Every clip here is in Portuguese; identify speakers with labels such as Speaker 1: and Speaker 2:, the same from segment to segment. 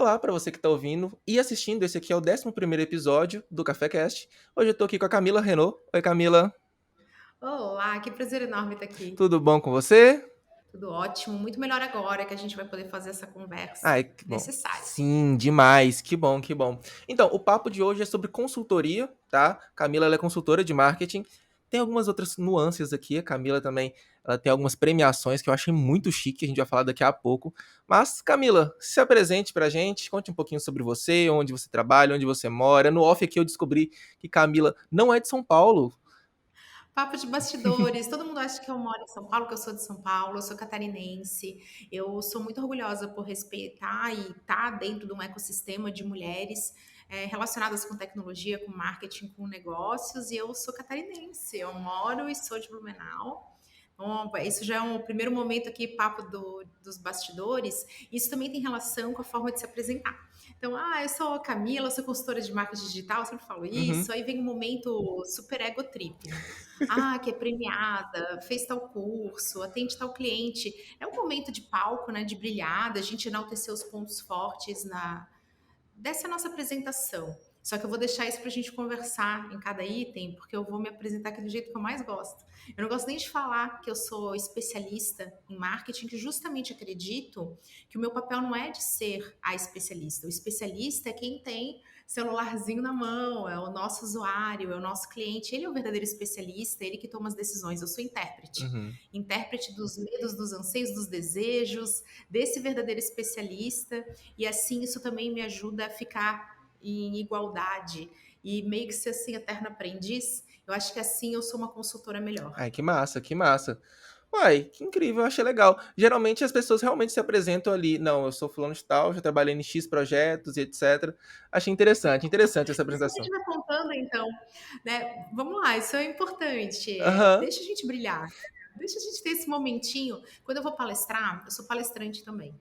Speaker 1: Olá para você que está ouvindo e assistindo, esse aqui é o 11º episódio do CaféCast. Hoje eu tô aqui com a Camila Renault. Oi, Camila,
Speaker 2: Olá, que prazer enorme estar aqui.
Speaker 1: tudo bom com você?
Speaker 2: Tudo ótimo, muito melhor agora que a gente vai poder fazer essa conversa
Speaker 1: Ai, que bom.
Speaker 2: necessária.
Speaker 1: Sim, demais, que bom, que bom. Então, o papo de hoje é sobre consultoria, tá? Camila, ela é consultora de marketing. Tem algumas outras nuances aqui, a Camila também, ela tem algumas premiações que eu achei muito chique, a gente vai falar daqui a pouco. Mas, Camila, se apresente pra gente, conte um pouquinho sobre você, onde você trabalha, onde você mora. No off aqui eu descobri que Camila não é de São Paulo.
Speaker 2: Papo de bastidores, todo mundo acha que eu moro em São Paulo, que eu sou de São Paulo, eu sou catarinense. Eu sou muito orgulhosa por respeitar e estar dentro de um ecossistema de mulheres relacionadas com tecnologia, com marketing, com negócios, e eu sou catarinense. Eu moro e sou de Blumenau. Bom, isso já é um primeiro momento aqui, papo dos bastidores. Isso também tem relação com a forma de se apresentar. Então, eu sou a Camila, eu sou consultora de marketing digital, eu sempre falo
Speaker 1: Uhum.
Speaker 2: isso. Aí vem um momento super ego trip, né? Que é premiada, fez tal curso, atende tal cliente. É um momento de palco, né? De brilhar, da gente enaltecer os pontos fortes dessa nossa apresentação. Só que eu vou deixar isso para a gente conversar em cada item, porque eu vou me apresentar aqui do jeito que eu mais gosto. Eu não gosto nem de falar que eu sou especialista em marketing, que justamente acredito que o meu papel não é de ser a especialista. O especialista é quem tem celularzinho na mão, é o nosso usuário, é o nosso cliente. Ele é o verdadeiro especialista, ele que toma as decisões. Eu sou intérprete.
Speaker 1: Uhum.
Speaker 2: Intérprete dos medos, dos anseios, dos desejos, desse verdadeiro especialista. E assim isso também me ajuda a ficar em igualdade e meio que ser assim eterno aprendiz. Eu acho que assim eu sou uma consultora melhor.
Speaker 1: Ai, que massa, que massa. Uai, que incrível, eu achei legal. Geralmente as pessoas realmente se apresentam ali. Não, eu sou fulano de tal, já trabalhei em X projetos e etc. Achei interessante, interessante essa
Speaker 2: Mas a gente
Speaker 1: apresentação.
Speaker 2: vai contando então, né? Vamos lá, isso é importante.
Speaker 1: Aham.
Speaker 2: Deixa a gente brilhar, né? Deixa a gente ter esse momentinho. Quando eu vou palestrar, eu sou palestrante também.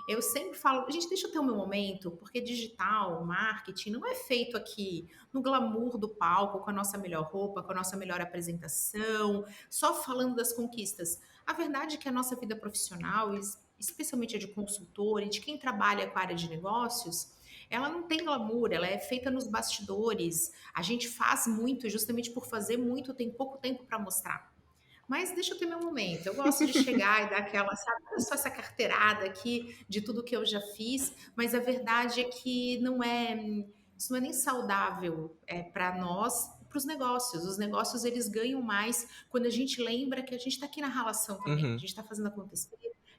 Speaker 2: Eu sempre falo, gente, deixa eu ter o meu momento, porque digital, marketing, não é feito aqui no glamour do palco, com a nossa melhor roupa, com a nossa melhor apresentação, só falando das conquistas. A verdade é que a nossa vida profissional, especialmente a de consultor e de quem trabalha com a área de negócios, ela não tem glamour, ela é feita nos bastidores. A gente faz muito, justamente por fazer muito, tem pouco tempo para mostrar. Mas deixa eu ter meu momento. Eu gosto de chegar e dar aquela, sabe, olha só essa carteirada aqui de tudo que eu já fiz, mas a verdade é que isso não é nem saudável para nós, para os negócios. Os negócios eles ganham mais quando a gente lembra que a gente está aqui na relação também, a
Speaker 1: Uhum.
Speaker 2: gente está fazendo acontecer,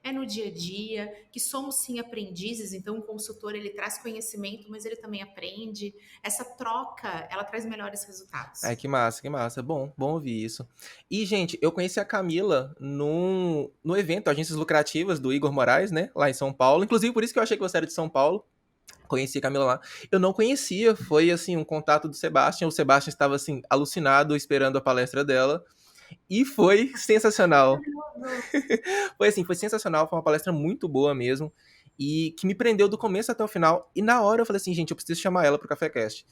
Speaker 2: é no dia a dia, que somos sim aprendizes, então o consultor ele traz conhecimento, mas ele também aprende. Essa troca, ela traz melhores
Speaker 1: Ai,
Speaker 2: resultados.
Speaker 1: que massa, que massa. Bom, bom ouvir isso. E, gente, eu conheci a Camila no evento Agências Lucrativas do Igor Moraes, né? Lá em São Paulo. Inclusive, por isso que eu achei que você era de São Paulo. Conheci a Camila lá. Eu não conhecia, foi assim, um contato do Sebastian. O Sebastian estava assim, alucinado, esperando a palestra dela. E foi sensacional.
Speaker 2: Maravilhoso.
Speaker 1: Foi assim, foi sensacional, foi uma palestra muito boa mesmo. E que me prendeu do começo até o final. E na hora eu falei assim, gente, eu preciso chamar ela pro CaféCast.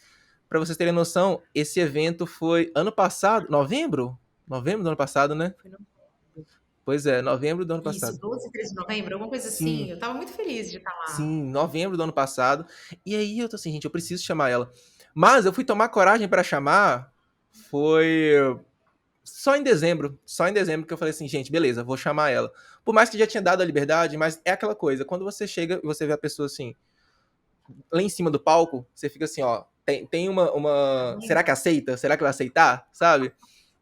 Speaker 1: Pra vocês terem noção, esse evento foi ano passado, novembro? Novembro do ano passado, né?
Speaker 2: Foi no
Speaker 1: Pois é, novembro do ano
Speaker 2: Isso,
Speaker 1: passado.
Speaker 2: 12, 13 de novembro, alguma coisa assim.
Speaker 1: Sim,
Speaker 2: Eu estava muito feliz de estar lá.
Speaker 1: sim, novembro do ano passado. E aí eu tô assim, gente, eu preciso chamar ela. Mas eu fui tomar coragem pra chamar, foi só em dezembro que eu falei assim, gente, beleza, vou chamar ela. Por mais que já tinha dado a liberdade, mas é aquela coisa, quando você chega e você vê a pessoa assim, lá em cima do palco, você fica assim, ó, tem
Speaker 2: Tá
Speaker 1: será
Speaker 2: vendo?
Speaker 1: que aceita? Será que vai aceitar? Sabe?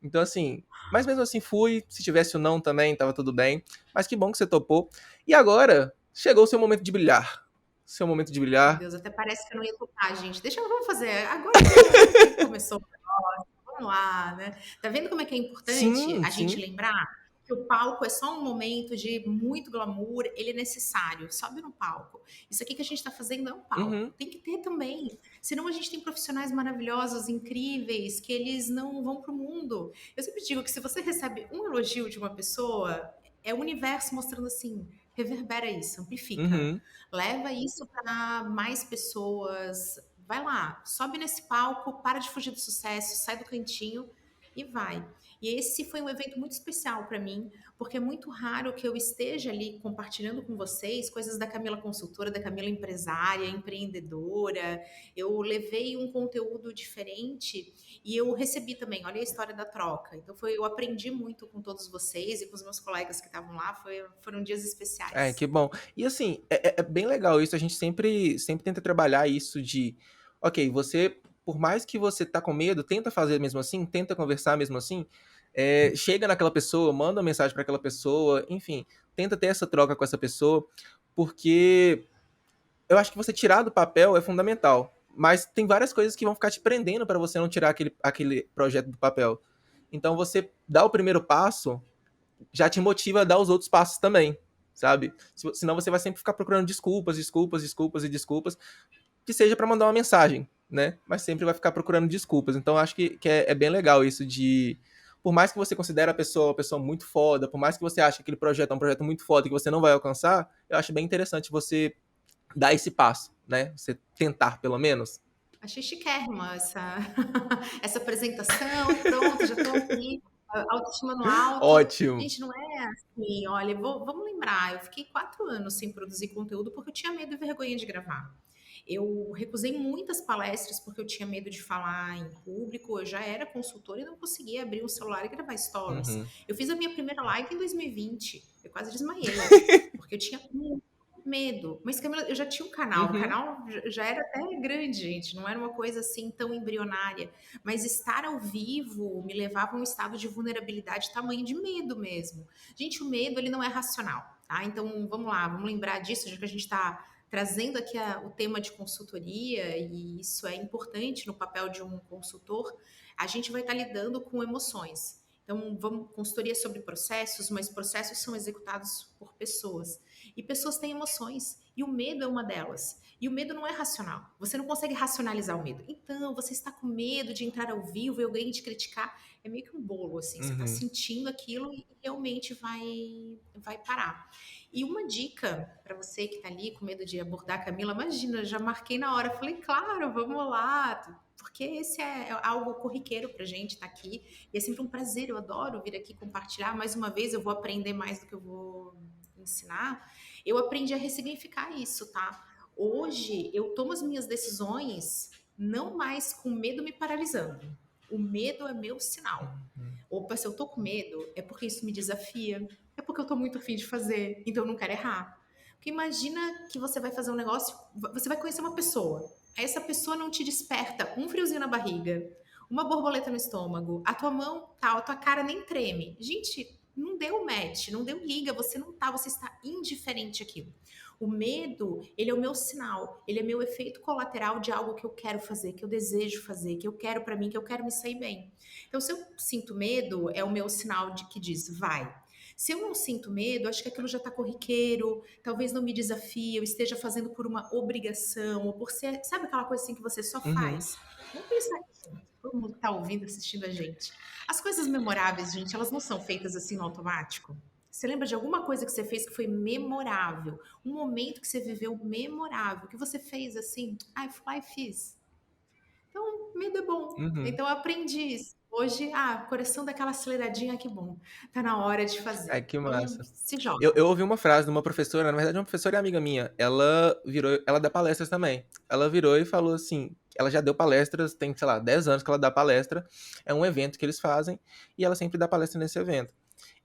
Speaker 1: Então, assim, mas mesmo assim fui, se tivesse o não também, tava tudo bem. Mas que bom que você topou. E agora, chegou o seu momento de brilhar. Seu momento de
Speaker 2: Meu
Speaker 1: brilhar.
Speaker 2: Deus, até parece que eu não ia topar, gente. Vamos fazer. Agora que começou, vamos lá, né? Tá vendo como é que é importante
Speaker 1: Sim,
Speaker 2: a gente
Speaker 1: sim.
Speaker 2: lembrar que o palco é só um momento de muito glamour, ele é necessário. Sobe no palco. Isso aqui que a gente tá fazendo é um palco.
Speaker 1: Uhum,
Speaker 2: Tem que ter também. Senão a gente tem profissionais maravilhosos, incríveis, que eles não vão pro mundo. Eu sempre digo que se você recebe um elogio de uma pessoa, é o universo mostrando assim, reverbera isso, amplifica.
Speaker 1: uhum.
Speaker 2: Leva isso para mais pessoas. Vai lá, sobe nesse palco, para de fugir do sucesso, sai do cantinho e vai. E esse foi um evento muito especial para mim, porque é muito raro que eu esteja ali compartilhando com vocês coisas da Camila consultora, da Camila empresária, empreendedora. Eu levei um conteúdo diferente e eu recebi também, olha a história da troca. Então eu aprendi muito com todos vocês e com os meus colegas que estavam lá, foram dias
Speaker 1: É,
Speaker 2: especiais.
Speaker 1: que bom. E assim, é bem legal isso, a gente sempre tenta trabalhar isso de, ok, você, por mais que você tá com medo, tenta fazer mesmo assim, tenta conversar mesmo assim, chega naquela pessoa, manda uma mensagem para aquela pessoa, enfim, tenta ter essa troca com essa pessoa, porque eu acho que você tirar do papel é fundamental, mas tem várias coisas que vão ficar te prendendo para você não tirar aquele projeto do papel. Então você dá o primeiro passo, já te motiva a dar os outros passos também, sabe? Senão você vai sempre ficar procurando desculpas, desculpas, desculpas e desculpas, que seja para mandar uma mensagem, né? Mas sempre vai ficar procurando desculpas. Então acho que é bem legal isso de. Por mais que você considere a pessoa uma pessoa muito foda, por mais que você ache que aquele projeto é um projeto muito foda e que você não vai alcançar, eu acho bem interessante você dar esse passo, né? Você tentar, pelo menos.
Speaker 2: Achei chiquérrima essa apresentação e pronto, já estou aqui, autoestima no alto.
Speaker 1: Ótimo.
Speaker 2: Gente, não é assim, olha, vamos lembrar, eu fiquei 4 anos sem produzir conteúdo porque eu tinha medo e vergonha de gravar. Eu recusei muitas palestras porque eu tinha medo de falar em público. Eu já era consultora e não conseguia abrir um celular e gravar stories.
Speaker 1: Uhum.
Speaker 2: Eu fiz a minha primeira live em 2020. Eu quase desmaiei, porque eu tinha muito medo. Mas, Camila, eu já tinha um canal. O
Speaker 1: Uhum.
Speaker 2: canal já era até grande, gente. Não era uma coisa assim tão embrionária. Mas estar ao vivo me levava a um estado de vulnerabilidade, tamanho de medo mesmo. Gente, o medo, ele não é racional, tá? Então, vamos lá, vamos lembrar disso, já que a gente está trazendo aqui o tema de consultoria, e isso é importante no papel de um consultor, a gente vai estar lidando com emoções. Então, vamos consultoria sobre processos, mas processos são executados por pessoas. E pessoas têm emoções, e o medo é uma delas. E o medo não é racional. Você não consegue racionalizar o medo. Então, você está com medo de entrar ao vivo e alguém te criticar. É meio que um bolo, assim. Você está
Speaker 1: Uhum.
Speaker 2: sentindo aquilo e realmente vai parar. E uma dica para você que está ali com medo de abordar a Camila, imagina, já marquei na hora, falei, claro, vamos lá, porque esse é algo corriqueiro para gente estar aqui, e é sempre um prazer, eu adoro vir aqui compartilhar, mais uma vez eu vou aprender mais do que eu vou ensinar, eu aprendi a ressignificar isso, tá? Hoje eu tomo as minhas decisões não mais com medo me paralisando, o medo é meu sinal. Opa, se eu tô com medo, é porque isso me desafia, é porque eu tô muito afim de fazer, então eu não quero errar. Porque imagina que você vai fazer um negócio, você vai conhecer uma pessoa, aí essa pessoa não te desperta um friozinho na barriga, uma borboleta no estômago, a tua mão tal, a tua cara nem treme. Gente, não deu match, não deu liga, você está indiferente àquilo. O medo, ele é o meu sinal, ele é meu efeito colateral de algo que eu quero fazer, que eu desejo fazer, que eu quero para mim, que eu quero me sair bem. Então, se eu sinto medo, é o meu sinal de que diz, vai. Se eu não sinto medo, acho que aquilo já está corriqueiro, talvez não me desafie, eu esteja fazendo por uma obrigação, ou por ser, sabe aquela coisa assim que você só
Speaker 1: Uhum.
Speaker 2: faz? Vamos pensar aqui, todo mundo que está ouvindo, assistindo a gente. As coisas memoráveis, gente, elas não são feitas assim no automático. Você lembra de alguma coisa que você fez que foi memorável? Um momento que você viveu memorável, que você fez assim, ai, fui lá e fiz. Então, medo é bom.
Speaker 1: Uhum.
Speaker 2: Então, eu aprendi isso. Hoje, coração daquela aceleradinha, que bom. Tá na hora de
Speaker 1: Ai,
Speaker 2: fazer.
Speaker 1: que
Speaker 2: Vamos,
Speaker 1: massa.
Speaker 2: se joga.
Speaker 1: Eu ouvi uma frase de uma professora, na verdade, uma professora e amiga minha. Ela dá palestras também. Ela virou e falou assim: ela já deu palestras, tem, sei lá, 10 anos que ela dá palestra. É um evento que eles fazem e ela sempre dá palestra nesse evento.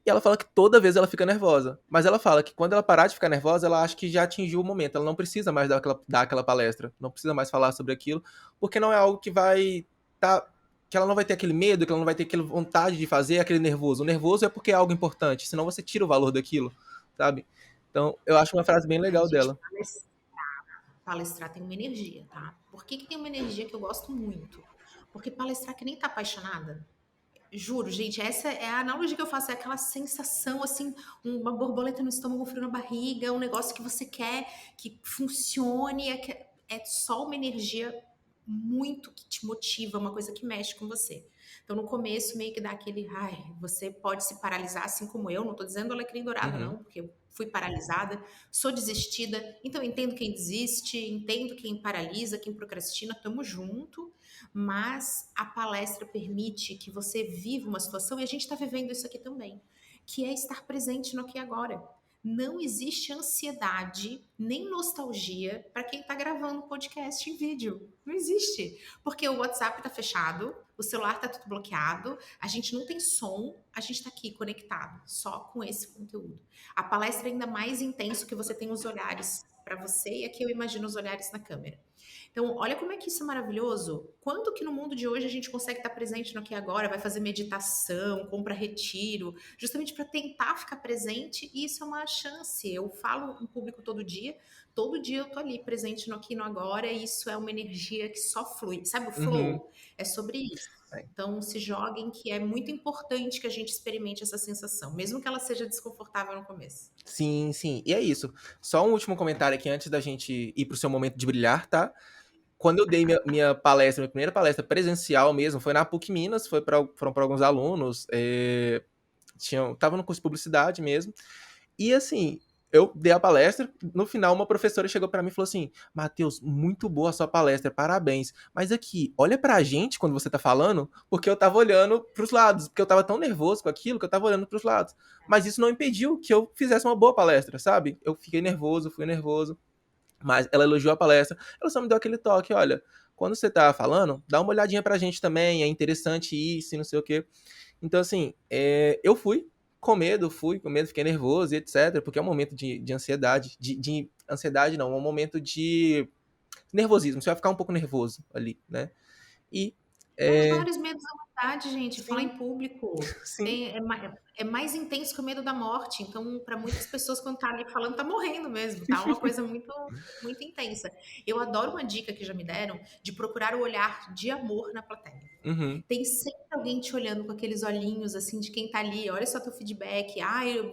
Speaker 1: E ela fala que toda vez ela fica nervosa. Mas ela fala que quando ela parar de ficar nervosa, ela acha que já atingiu o momento. Ela não precisa mais dar aquela palestra. Não precisa mais falar sobre aquilo, porque não é algo que vai tá, que ela não vai ter aquele medo, que ela não vai ter aquela vontade de fazer, aquele nervoso. O nervoso é porque é algo importante, senão você tira o valor daquilo, sabe? Então, eu acho uma frase bem
Speaker 2: Ai,
Speaker 1: legal
Speaker 2: gente,
Speaker 1: dela.
Speaker 2: palestrar tem uma energia, tá? Por que tem uma energia que eu gosto muito? Porque palestrar que nem tá apaixonada. Juro, gente, essa é a analogia que eu faço, é aquela sensação, assim, uma borboleta no estômago, um frio na barriga, um negócio que você quer que funcione, é só uma energia muito que te motiva, uma coisa que mexe com você. Então, no começo, meio que dá aquele, ai, você pode se paralisar, assim como eu. Não estou dizendo alecrim dourado,
Speaker 1: Uhum.
Speaker 2: não, porque eu fui paralisada, sou desistida. Então, eu entendo quem desiste, entendo quem paralisa, quem procrastina, tamo junto. Mas a palestra permite que você viva uma situação, e a gente está vivendo isso aqui também, que é estar presente no aqui e agora. Não existe ansiedade nem nostalgia para quem está gravando podcast em vídeo. Não existe. Porque o WhatsApp está fechado, o celular está tudo bloqueado, a gente não tem som, a gente está aqui conectado só com esse conteúdo. A palestra é ainda mais intenso, que você tem os olhares para você, e aqui eu imagino os olhares na câmera. Então, olha como é que isso é maravilhoso. Quando que no mundo de hoje a gente consegue estar presente no aqui e agora, vai fazer meditação, compra retiro, justamente para tentar ficar presente, e isso é uma chance. Eu falo em público todo dia eu tô ali presente no aqui e no agora, e isso é uma energia que só flui. Sabe o
Speaker 1: Uhum.
Speaker 2: flow? É sobre isso.
Speaker 1: É.
Speaker 2: Então, se joguem, que é muito importante que a gente experimente essa sensação, mesmo que ela seja desconfortável no começo.
Speaker 1: Sim, sim. E é isso. Só um último comentário aqui antes da gente ir pro seu momento de brilhar, tá? Quando eu dei minha palestra, minha primeira palestra presencial mesmo, foi na PUC Minas, foram para alguns alunos, tava no curso de publicidade mesmo. E assim, eu dei a palestra, no final uma professora chegou para mim e falou assim: Matheus, muito boa a sua palestra, parabéns. Mas aqui, olha pra gente quando você tá falando, porque eu tava olhando pros lados, porque eu tava tão nervoso com aquilo que eu tava olhando pros lados. Mas isso não impediu que eu fizesse uma boa palestra, sabe? Eu fiquei nervoso, fui nervoso. Mas ela elogiou a palestra, ela só me deu aquele toque, olha, quando você tá falando, dá uma olhadinha pra gente também, é interessante isso e não sei o quê. Então, assim, eu fui com medo, fiquei nervoso e etc, porque é um momento de ansiedade, de ansiedade não, é um momento de nervosismo, você vai ficar um pouco nervoso ali, né? E,
Speaker 2: É um dos
Speaker 1: é,
Speaker 2: maiores medos da humanidade, gente, falar
Speaker 1: sim,
Speaker 2: em público.
Speaker 1: sim,
Speaker 2: É mais intenso que o medo da morte. Então, para muitas pessoas, quando tá ali falando, tá morrendo mesmo, tá? Uma coisa muito, muito intensa. Eu adoro uma dica que já me deram de procurar o olhar de amor na plateia.
Speaker 1: uhum,
Speaker 2: Tem sempre alguém te olhando com aqueles olhinhos assim de quem tá ali. Olha só teu feedback.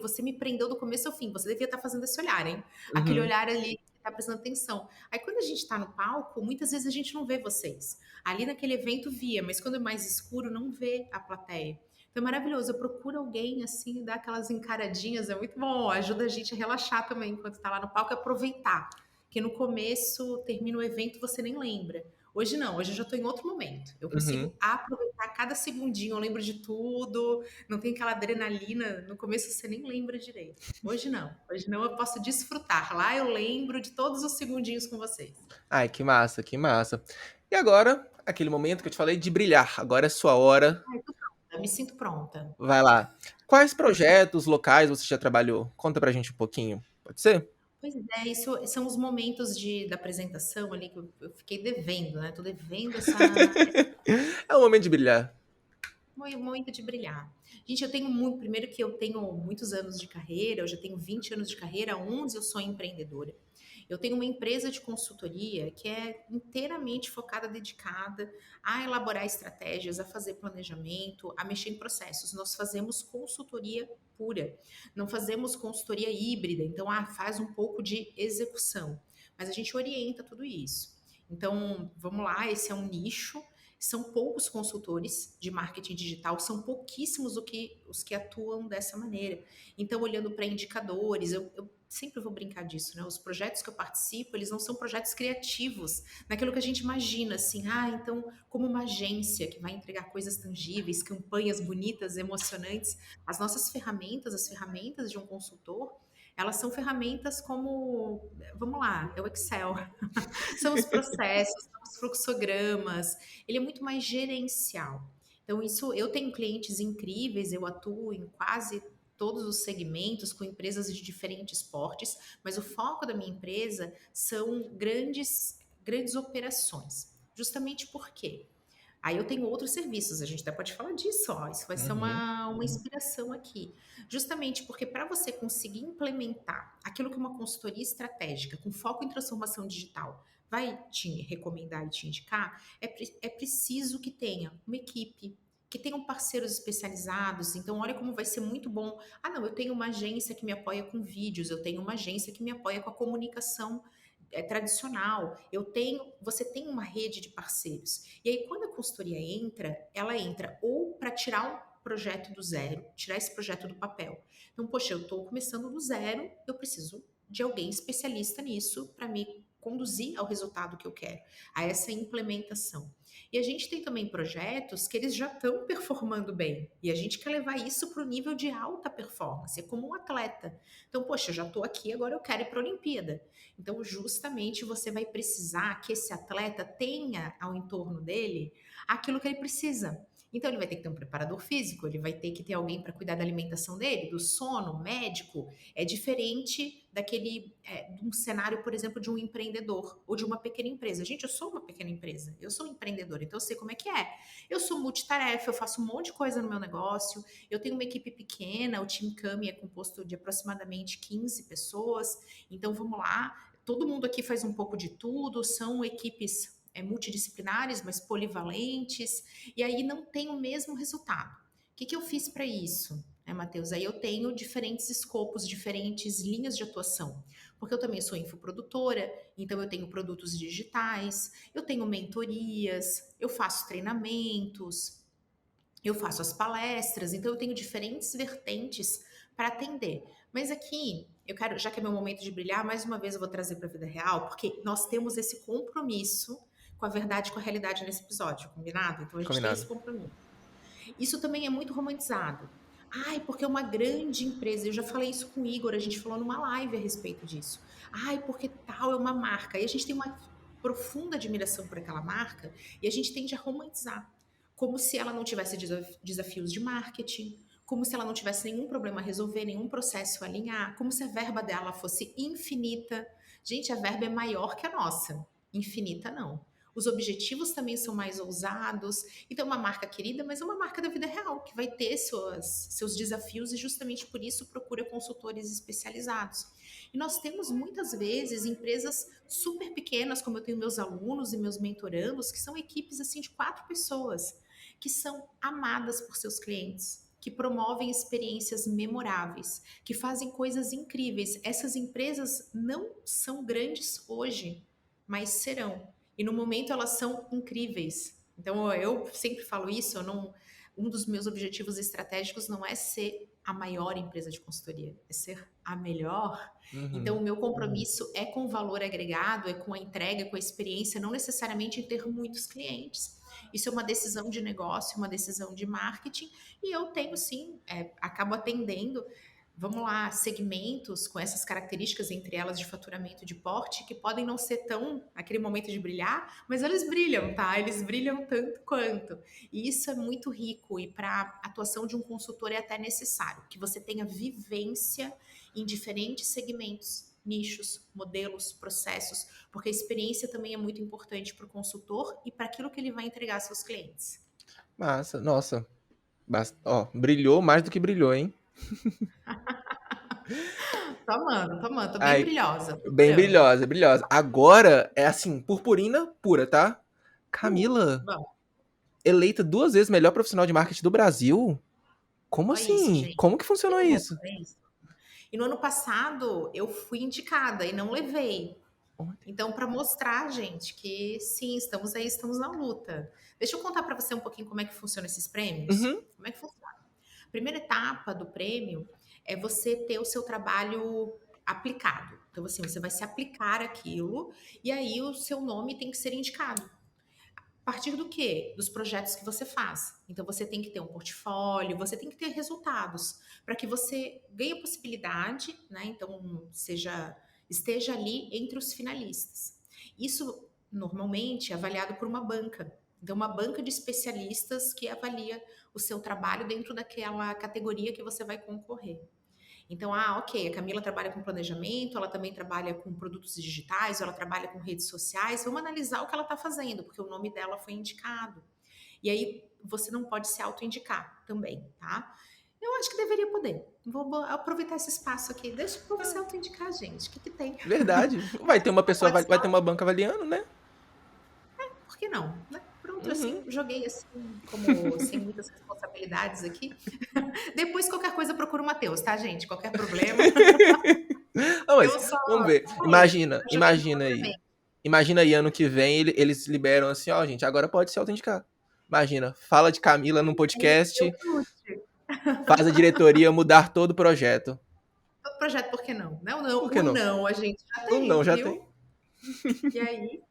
Speaker 2: Você me prendeu do começo ao fim. Você devia estar fazendo esse olhar, hein? Aquele
Speaker 1: uhum,
Speaker 2: olhar ali que tá prestando atenção. Aí quando a gente tá no palco, muitas vezes a gente não vê vocês. Ali naquele evento via, mas quando é mais escuro, não vê a plateia. Então é maravilhoso. Eu procuro alguém assim, dar aquelas encaradinhas, é muito bom. Ajuda a gente a relaxar também enquanto tá lá no palco e aproveitar. Porque no começo, termina o evento, você nem lembra. Hoje não, hoje eu já estou em outro momento. Eu
Speaker 1: uhum.
Speaker 2: consigo aproveitar cada segundinho, eu lembro de tudo, não tem aquela adrenalina. No começo você nem lembra direito. Hoje não, eu posso desfrutar. Lá eu lembro de todos os segundinhos com vocês.
Speaker 1: Ai, que massa, que massa. E agora, aquele momento que eu te falei de brilhar, agora é sua hora,
Speaker 2: Ai, tô pronta, me sinto pronta.
Speaker 1: vai lá. Quais projetos locais você já trabalhou? Conta pra gente um pouquinho, pode ser?
Speaker 2: Pois é, isso são os momentos da apresentação ali que eu fiquei devendo, né? Tô devendo
Speaker 1: É o momento de brilhar.
Speaker 2: Muito de brilhar. Gente, eu tenho muito. Primeiro que eu tenho muitos anos de carreira, eu já tenho 20 anos de carreira, 11 eu sou empreendedora. Eu tenho uma empresa de consultoria que é inteiramente focada, dedicada a elaborar estratégias, a fazer planejamento, a mexer em processos. Nós fazemos consultoria pura, não fazemos consultoria híbrida, então faz um pouco de execução, mas a gente orienta tudo isso. Então, vamos lá, esse é um nicho. São poucos consultores de marketing digital, são pouquíssimos os que atuam dessa maneira. Então, olhando para indicadores, eu sempre vou brincar disso, né? Os projetos que eu participo, eles não são projetos criativos, naquilo que a gente imagina, assim, então, como uma agência que vai entregar coisas tangíveis, campanhas bonitas, emocionantes, as nossas ferramentas, as ferramentas de um consultor, elas são ferramentas como, vamos lá, é o Excel, são os processos, são os fluxogramas, ele é muito mais gerencial. Então, isso, eu tenho clientes incríveis, eu atuo em quase todos os segmentos, com empresas de diferentes portes, mas o foco da minha empresa são grandes operações. Justamente porque aí eu tenho outros serviços, a gente até pode falar disso, ó, isso vai ser
Speaker 1: Uhum,
Speaker 2: uma inspiração aqui. Justamente porque para você conseguir implementar aquilo que uma consultoria estratégica com foco em transformação digital vai te recomendar e te indicar, é preciso que tenha uma equipe, que tenham parceiros especializados. Então, olha como vai ser muito bom. Não, eu tenho uma agência que me apoia com vídeos, eu tenho uma agência que me apoia com a comunicação tradicional. Você tem uma rede de parceiros. E aí, quando a consultoria entra, ela entra ou para tirar um projeto do zero, tirar esse projeto do papel. Então, poxa, eu estou começando do zero, eu preciso de alguém especialista nisso para me conduzir ao resultado que eu quero, a essa implementação. E a gente tem também projetos que eles já estão performando bem. E a gente quer levar isso para o nível de alta performance, é como um atleta. Então, poxa, eu já estou aqui, agora eu quero ir para a Olimpíada. Então, justamente você vai precisar que esse atleta tenha ao entorno dele aquilo que ele precisa. Então, ele vai ter que ter um preparador físico, ele vai ter que ter alguém para cuidar da alimentação dele, do sono, médico. É diferente de um cenário, por exemplo, de um empreendedor ou de uma pequena empresa. Gente, eu sou uma pequena empresa, eu sou um empreendedor, então eu sei como é que é. Eu sou multitarefa, eu faço um monte de coisa no meu negócio, eu tenho uma equipe pequena, o time Cami é composto de aproximadamente 15 pessoas, então vamos lá, todo mundo aqui faz um pouco de tudo, são equipes multidisciplinares, mas polivalentes, e aí não tem o mesmo resultado. O que eu fiz para isso, Matheus? Aí eu tenho diferentes escopos, diferentes linhas de atuação, porque eu também sou infoprodutora, então eu tenho produtos digitais, eu tenho mentorias, eu faço treinamentos, eu faço as palestras, então eu tenho diferentes vertentes para atender. Mas aqui, eu quero, já que é meu momento de brilhar, mais uma vez eu vou trazer para a vida real, porque nós temos esse compromisso com a verdade e com a realidade nesse episódio, combinado? Então a gente tem esse
Speaker 1: Combinado.
Speaker 2: compromisso. Isso também é muito romantizado. Ai, porque é uma grande empresa. Eu já falei isso com o Igor, a gente falou numa live a respeito disso. Ai, porque tal é uma marca. E a gente tem uma profunda admiração por aquela marca e a gente tende a romantizar. Como se ela não tivesse desafios de marketing, como se ela não tivesse nenhum problema a resolver, nenhum processo a alinhar, como se a verba dela fosse infinita. Gente, a verba é maior que a nossa. Infinita não. Os objetivos também são mais ousados. Então, uma marca querida, mas é uma marca da vida real, que vai ter seus desafios e justamente por isso procura consultores especializados. E nós temos muitas vezes empresas super pequenas, como eu tenho meus alunos e meus mentorandos, que são equipes assim de 4 pessoas, que são amadas por seus clientes, que promovem experiências memoráveis, que fazem coisas incríveis. Essas empresas não são grandes hoje, mas serão. E no momento elas são incríveis. Então eu sempre falo isso, um dos meus objetivos estratégicos não é ser a maior empresa de consultoria, é ser a melhor. Então o meu compromisso é com o valor agregado, é com a entrega, com a experiência, não necessariamente em ter muitos clientes. Isso é uma decisão de negócio, uma decisão de marketing, e eu tenho sim, acabo atendendo, vamos lá, segmentos com essas características, entre elas de faturamento de porte, que podem não ser tão aquele momento de brilhar, mas eles brilham, tá? Eles brilham tanto quanto. E isso é muito rico e para a atuação de um consultor é até necessário, que você tenha vivência em diferentes segmentos, nichos, modelos, processos, porque a experiência também é muito importante para o consultor e para aquilo que ele vai entregar aos seus clientes.
Speaker 1: Massa, nossa. Ó, brilhou mais do que brilhou, hein?
Speaker 2: Tô amando, tô bem
Speaker 1: Ai,
Speaker 2: brilhosa, tô
Speaker 1: bem
Speaker 2: adorando.
Speaker 1: brilhosa, brilhosa. Agora é assim, purpurina pura, tá? Camila,
Speaker 2: Bom,
Speaker 1: eleita 2 vezes melhor profissional de marketing do Brasil? Como
Speaker 2: olha isso,
Speaker 1: assim?
Speaker 2: gente.
Speaker 1: Como que funcionou
Speaker 2: Tenho
Speaker 1: isso?
Speaker 2: honra, é isso. E no ano passado eu fui indicada e não levei. Então, para mostrar, gente, que sim, estamos aí, estamos na luta. Deixa eu contar para você um pouquinho como é que funcionam esses prêmios.
Speaker 1: Uhum.
Speaker 2: Como é que funciona? A primeira etapa do prêmio é você ter o seu trabalho aplicado. Então, assim, você vai se aplicar aquilo e aí o seu nome tem que ser indicado. A partir do quê? Dos projetos que você faz. Então, você tem que ter um portfólio, você tem que ter resultados para que você ganhe a possibilidade, né? Então, esteja ali entre os finalistas. Isso, normalmente, é avaliado por uma banca. Então, uma banca de especialistas que avalia o seu trabalho dentro daquela categoria que você vai concorrer. Então, ok, a Camila trabalha com planejamento, ela também trabalha com produtos digitais, ela trabalha com redes sociais. Vamos analisar o que ela está fazendo, porque o nome dela foi indicado. E aí, você não pode se auto-indicar também, tá? Eu acho que deveria poder. Vou aproveitar esse espaço aqui. Deixa pra você auto-indicar, gente. O que tem?
Speaker 1: Verdade. Vai ter uma pessoa,
Speaker 2: Pode ser,
Speaker 1: vai ter uma banca avaliando, né?
Speaker 2: por que não? Né? Pronto, assim,
Speaker 1: Uhum.
Speaker 2: joguei assim, como sem muitas responsabilidades aqui. Depois, qualquer coisa, procura o Matheus, tá, gente? Qualquer problema.
Speaker 1: Não, mas
Speaker 2: Eu só
Speaker 1: vamos ver.
Speaker 2: falei,
Speaker 1: Imagina,
Speaker 2: já joguei no
Speaker 1: imagina
Speaker 2: outro
Speaker 1: aí.
Speaker 2: também.
Speaker 1: Imagina aí ano que vem eles liberam assim, ó, gente, agora pode se autenticar. Imagina, fala de Camila num
Speaker 2: Aí eu
Speaker 1: podcast,
Speaker 2: me lute.
Speaker 1: faz a diretoria mudar todo o projeto.
Speaker 2: Todo projeto, por que não? Não,
Speaker 1: Por
Speaker 2: não,
Speaker 1: que
Speaker 2: o
Speaker 1: não?
Speaker 2: não a gente já
Speaker 1: Um não
Speaker 2: tem,
Speaker 1: já
Speaker 2: viu?
Speaker 1: tem.
Speaker 2: E aí,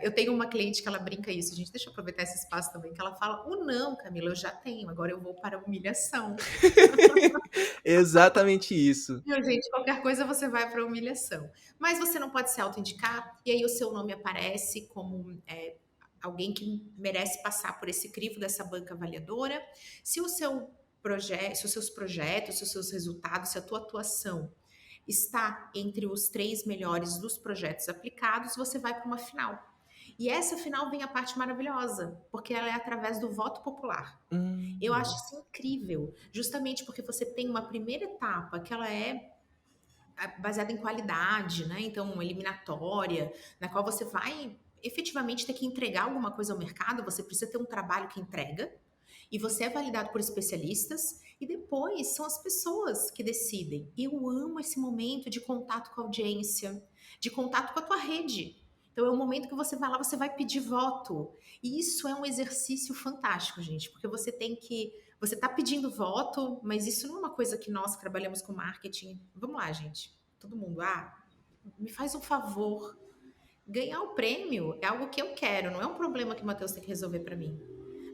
Speaker 2: eu tenho uma cliente que ela brinca isso, gente, deixa eu aproveitar esse espaço também, que ela fala, o não, Camila, eu já tenho, agora eu vou para a humilhação.
Speaker 1: Exatamente isso.
Speaker 2: Viu, gente? Qualquer coisa você vai para humilhação. Mas você não pode se autoindicar, e aí o seu nome aparece como alguém que merece passar por esse crivo dessa banca avaliadora. Se o seu projeto, se os seus projetos, se os seus resultados, se a tua atuação está entre os 3 melhores dos projetos aplicados, você vai para uma final. E essa final vem a parte maravilhosa, porque ela é através do voto popular. Eu acho
Speaker 1: Hum,
Speaker 2: isso incrível, justamente porque você tem uma primeira etapa que ela é baseada em qualidade, né? Então, uma eliminatória, na qual você vai efetivamente ter que entregar alguma coisa ao mercado, você precisa ter um trabalho que entrega, e você é validado por especialistas, e depois são as pessoas que decidem. Eu amo esse momento de contato com a audiência, de contato com a tua rede. Então é um momento que você vai lá, você vai pedir voto. E isso é um exercício fantástico, gente, porque você está pedindo voto, mas isso não é uma coisa que nós que trabalhamos com marketing. Vamos lá, gente. Todo mundo, me faz um favor. Ganhar o prêmio é algo que eu quero, não é um problema que o Matheus tem que resolver para mim.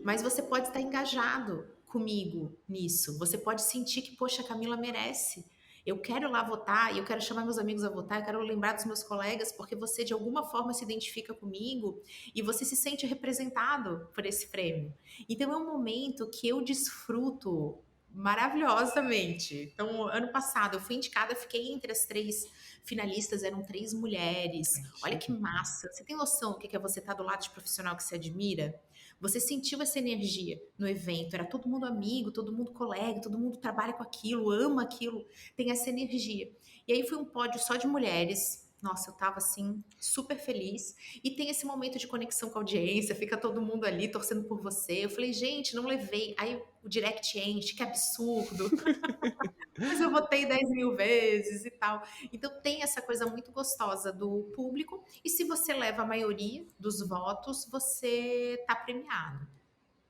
Speaker 2: Mas você pode estar engajado comigo nisso. Você pode sentir que, poxa, a Camila merece. Eu quero lá votar e eu quero chamar meus amigos a votar, eu quero lembrar dos meus colegas, porque você de alguma forma se identifica comigo e você se sente representado por esse prêmio. Então é um momento que eu desfruto maravilhosamente. Então, ano passado eu fui indicada, fiquei entre as 3 finalistas, eram 3 mulheres.
Speaker 1: ai, que
Speaker 2: Olha que
Speaker 1: chique.
Speaker 2: massa. Você tem noção do que é você estar do lado de profissional que você admira? Você sentiu essa energia no evento, era todo mundo amigo, todo mundo colega, todo mundo trabalha com aquilo, ama aquilo, tem essa energia. E aí foi um pódio só de mulheres. Nossa, eu tava assim, super feliz. E tem esse momento de conexão com a audiência, fica todo mundo ali torcendo por você. Eu falei, gente, não levei. Aí o direct enche, que absurdo. Mas eu votei 10 mil vezes e tal. Então tem essa coisa muito gostosa do público. E se você leva a maioria dos votos, você tá premiado.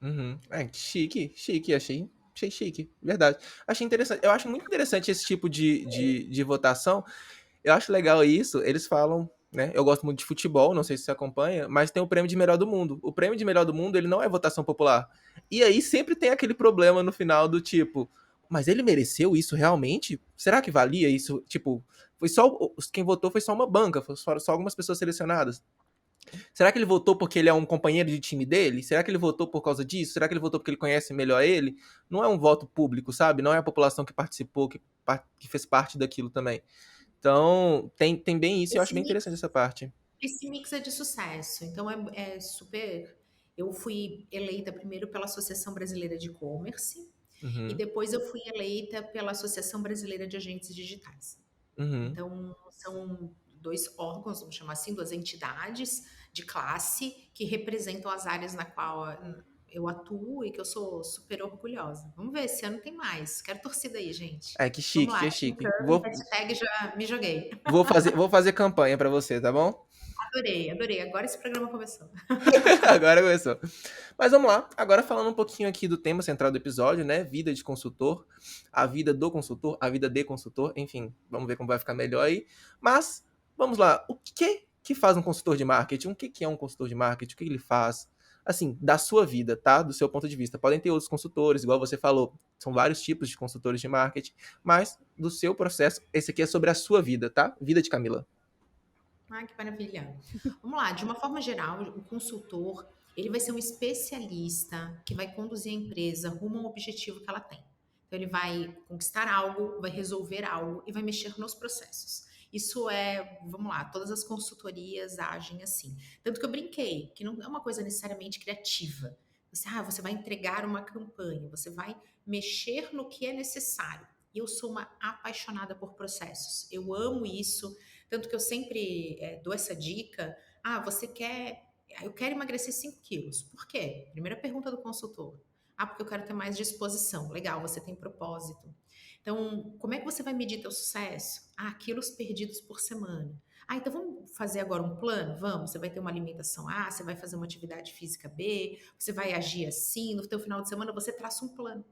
Speaker 1: Uhum. É, que chique, chique, achei chique, verdade. Achei interessante. Eu acho muito interessante esse tipo de votação. Eu acho legal isso, eles falam, né? Eu gosto muito de futebol, não sei se você acompanha, mas tem o prêmio de melhor do mundo. O prêmio de melhor do mundo, ele não é votação popular. E aí sempre tem aquele problema no final do tipo, mas ele mereceu isso realmente? Será que valia isso? Tipo, foi só quem votou foi só uma banca, foram só algumas pessoas selecionadas. Será que ele votou porque ele é um companheiro de time dele? Será que ele votou por causa disso? Será que ele votou porque ele conhece melhor ele? Não é um voto público, sabe? Não é a população que participou, que fez parte daquilo também. Então, tem bem isso e eu acho
Speaker 2: Esse
Speaker 1: bem
Speaker 2: mix,
Speaker 1: interessante essa parte.
Speaker 2: esse mix é de sucesso. Então é super. Eu fui eleita primeiro pela Associação Brasileira de E-Commerce e
Speaker 1: Uhum,
Speaker 2: depois eu fui eleita pela Associação Brasileira de Agentes Digitais.
Speaker 1: uhum.
Speaker 2: Então, são 2 órgãos, vamos chamar assim, 2 entidades de classe que representam as áreas na qual eu atuo e que eu sou super orgulhosa. Vamos ver, esse ano tem mais. Quero torcida aí, gente.
Speaker 1: É, que
Speaker 2: Vamos
Speaker 1: chique,
Speaker 2: lá,
Speaker 1: que
Speaker 2: Team
Speaker 1: chique.
Speaker 2: Curly, hashtag já me joguei.
Speaker 1: Vou fazer campanha pra você, tá bom?
Speaker 2: Adorei, adorei. Agora esse programa começou.
Speaker 1: Agora começou. Mas vamos lá. Agora falando um pouquinho aqui do tema central do episódio, né? Vida de consultor, a vida do consultor, a vida de consultor, enfim, vamos ver como vai ficar melhor aí. Mas vamos lá. O que faz um consultor de marketing? O que é um consultor de marketing? O que ele faz? Assim, da sua vida, tá? Do seu ponto de vista. Podem ter outros consultores, igual você falou. São vários tipos de consultores de marketing, mas do seu processo, esse aqui é sobre a sua vida, tá? Vida de Camila.
Speaker 2: Ah, que maravilha. Vamos lá, de uma forma geral, o consultor, ele vai ser um especialista que vai conduzir a empresa rumo ao objetivo que ela tem. Então, ele vai conquistar algo, vai resolver algo e vai mexer nos processos. Isso é, vamos lá, todas as consultorias agem assim. Tanto que eu brinquei, que não é uma coisa necessariamente criativa. Você vai entregar uma campanha, você vai mexer no que é necessário. E eu sou uma apaixonada por processos. Eu amo isso. Tanto que eu sempre dou essa dica. Você quer. Eu quero emagrecer 5 quilos. Por quê? Primeira pergunta do consultor. Porque eu quero ter mais disposição. Legal, você tem propósito. Então, como é que você vai medir teu sucesso? Ah, quilos perdidos por semana. Ah, então vamos fazer agora um plano? Vamos. Você vai ter uma alimentação A, você vai fazer uma atividade física B, você vai agir assim, no teu final de semana você traça um plano.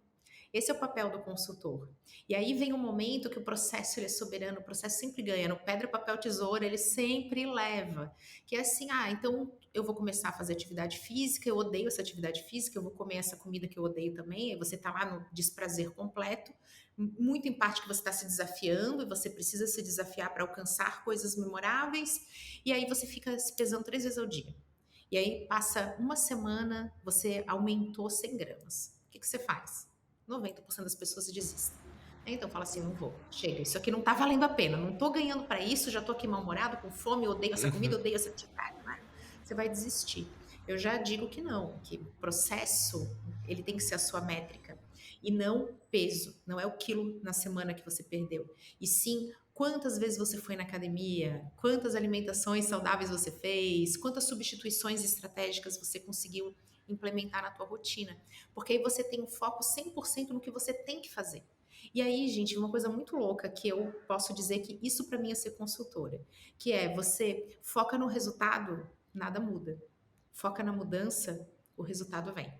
Speaker 2: Esse é o papel do consultor. E aí vem um momento que o processo ele é soberano, o processo sempre ganha. No pedra, papel, tesoura, ele sempre leva. Que é assim, ah, então eu vou começar a fazer atividade física, eu odeio essa atividade física, eu vou comer essa comida que eu odeio também. Aí você tá lá no desprazer completo, muito em parte que você está se desafiando e você precisa se desafiar para alcançar coisas memoráveis. E aí você fica se pesando 3 vezes ao dia. E aí passa uma semana, você aumentou 100 gramas. O que, que você faz? 90% das pessoas desistem. Então fala assim, não vou, chega, isso aqui não tá valendo a pena, não tô ganhando para isso, já tô aqui mal-humorado, com fome, odeio essa comida,
Speaker 1: Uhum.
Speaker 2: odeio essa atividade, né? Você vai desistir. Eu já digo que não, que o processo, ele tem que ser a sua métrica, e não peso, não é o quilo na semana que você perdeu, e sim quantas vezes você foi na academia, quantas alimentações saudáveis você fez, quantas substituições estratégicas você conseguiu implementar na tua rotina. Porque aí você tem o foco 100% no que você tem que fazer. E aí, gente, uma coisa muito louca que eu posso dizer que isso para mim é ser consultora, que é você foca no resultado, nada muda. Foca na mudança, o resultado vem.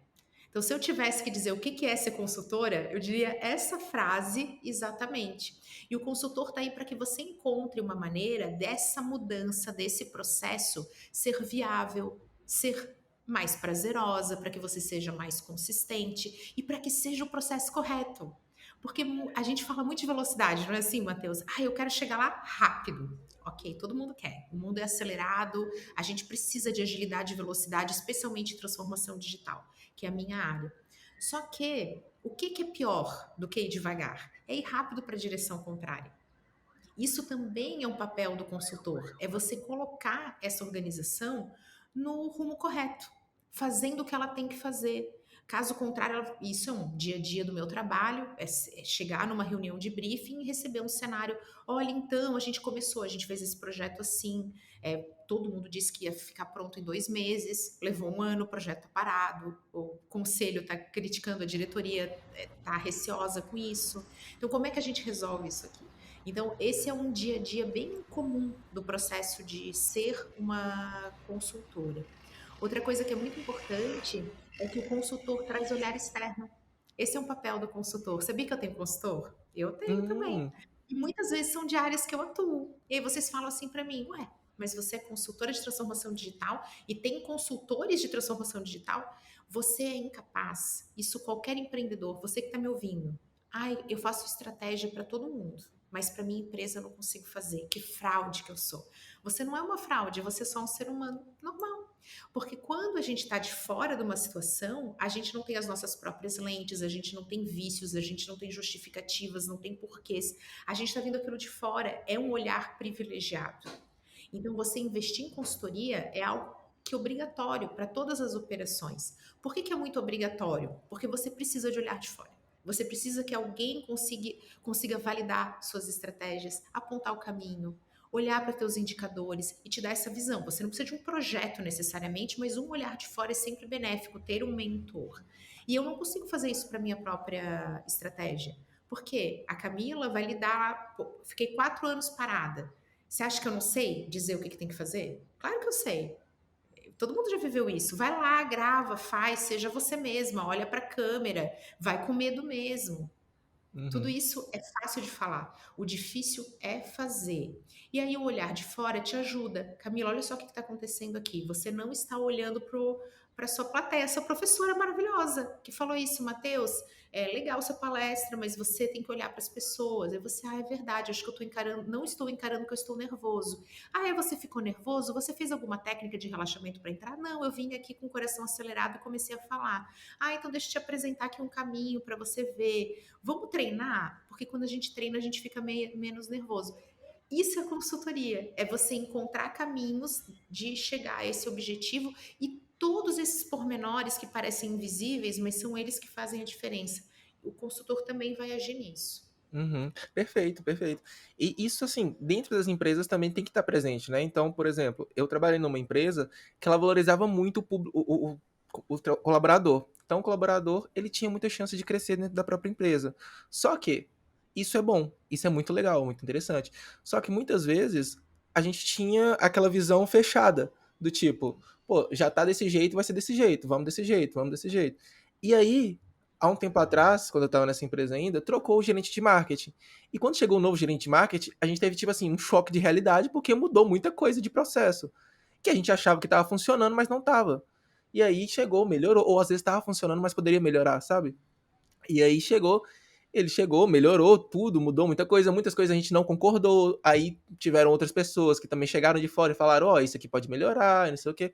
Speaker 2: Então, se eu tivesse que dizer o que é ser consultora, eu diria essa frase exatamente. E o consultor está aí para que você encontre uma maneira dessa mudança, desse processo ser viável, ser mais prazerosa, para que você seja mais consistente e para que seja o processo correto. Porque a gente fala muito de velocidade, não é assim, Matheus? Ah, eu quero chegar lá rápido. Ok, todo mundo quer. O mundo é acelerado, a gente precisa de agilidade e velocidade, especialmente em transformação digital, que é a minha área. Só que o que é pior do que ir devagar? É ir rápido para a direção contrária. Isso também é um papel do consultor, é você colocar essa organização no rumo correto, fazendo o que ela tem que fazer. Caso contrário, isso é um dia a dia do meu trabalho, é chegar numa reunião de briefing e receber um cenário. Olha, então, a gente começou, a gente fez esse projeto assim, todo mundo disse que ia ficar pronto em 2 meses, levou um ano, o projeto está parado, o conselho está criticando, a diretoria está receosa com isso. Então, como é que a gente resolve isso aqui? Então, esse é um dia a dia bem comum do processo de ser uma consultora. Outra coisa que é muito importante é que o consultor traz olhar externo. Esse é um papel do consultor. Sabia que eu tenho consultor? Eu tenho também.
Speaker 1: Hum,
Speaker 2: E muitas vezes são de áreas que eu atuo. E aí vocês falam assim para mim, ué, mas você é consultora de transformação digital e tem consultores de transformação digital? Você é incapaz. Isso qualquer empreendedor, você que está me ouvindo. Ai, eu faço estratégia para todo mundo, mas para minha empresa eu não consigo fazer. Que fraude que eu sou. Você não é uma fraude, você é só um ser humano normal. Porque quando a gente está de fora de uma situação, a gente não tem as nossas próprias lentes, a gente não tem vícios, a gente não tem justificativas, não tem porquês. A gente está vendo aquilo de fora, é um olhar privilegiado. Então, você investir em consultoria é algo que é obrigatório para todas as operações. Por que é muito obrigatório? Porque você precisa de olhar de fora. Você precisa que alguém consiga validar suas estratégias, apontar o caminho, olhar para teus indicadores e te dar essa visão. Você não precisa de um projeto necessariamente, mas um olhar de fora é sempre benéfico, ter um mentor. E eu não consigo fazer isso para minha própria estratégia. Porque a Camila vai lidar. Pô, fiquei 4 anos parada. Você acha que eu não sei dizer o que tem que fazer? Claro que eu sei. Todo mundo já viveu isso. Vai lá, grava, faz, seja você mesma, olha para a câmera, vai com medo mesmo. Tudo
Speaker 1: uhum.
Speaker 2: isso é fácil de falar. O difícil é fazer. E aí o olhar de fora te ajuda. Camila, olha só o que está acontecendo aqui. Você não está olhando para a sua plateia. Sua professora maravilhosa que falou isso, Matheus. É legal sua palestra, mas você tem que olhar para as pessoas. Aí você, é verdade, acho que eu estou encarando, não estou encarando que eu estou nervoso. Aí você ficou nervoso? Você fez alguma técnica de relaxamento para entrar? Não, eu vim aqui com o coração acelerado e comecei a falar. Então deixa eu te apresentar aqui um caminho para você ver. Vamos treinar? Porque quando a gente treina, a gente fica menos nervoso. Isso é consultoria, é você encontrar caminhos de chegar a esse objetivo e todos esses pormenores que parecem invisíveis, mas são eles que fazem a diferença. O consultor também vai agir nisso.
Speaker 1: Uhum. Perfeito, perfeito. E isso, assim, dentro das empresas também tem que estar presente, né? Então, por exemplo, eu trabalhei numa empresa que ela valorizava muito o colaborador. Então, o colaborador, ele tinha muita chance de crescer dentro da própria empresa. Só que isso é bom, isso é muito legal, muito interessante. Só que muitas vezes a gente tinha aquela visão fechada, do tipo, pô, já tá desse jeito, vai ser desse jeito, vamos desse jeito, vamos desse jeito. E aí, há um tempo atrás, quando eu tava nessa empresa ainda, trocou o gerente de marketing. E quando chegou o novo gerente de marketing, a gente teve, tipo assim, um choque de realidade, porque mudou muita coisa de processo. Que a gente achava que tava funcionando, mas não tava. E aí chegou, melhorou, ou às vezes tava funcionando, mas poderia melhorar, sabe? E aí ele chegou, melhorou tudo, mudou muita coisa, muitas coisas a gente não concordou. Aí tiveram outras pessoas que também chegaram de fora e falaram: ó, oh, isso aqui pode melhorar, não sei o quê.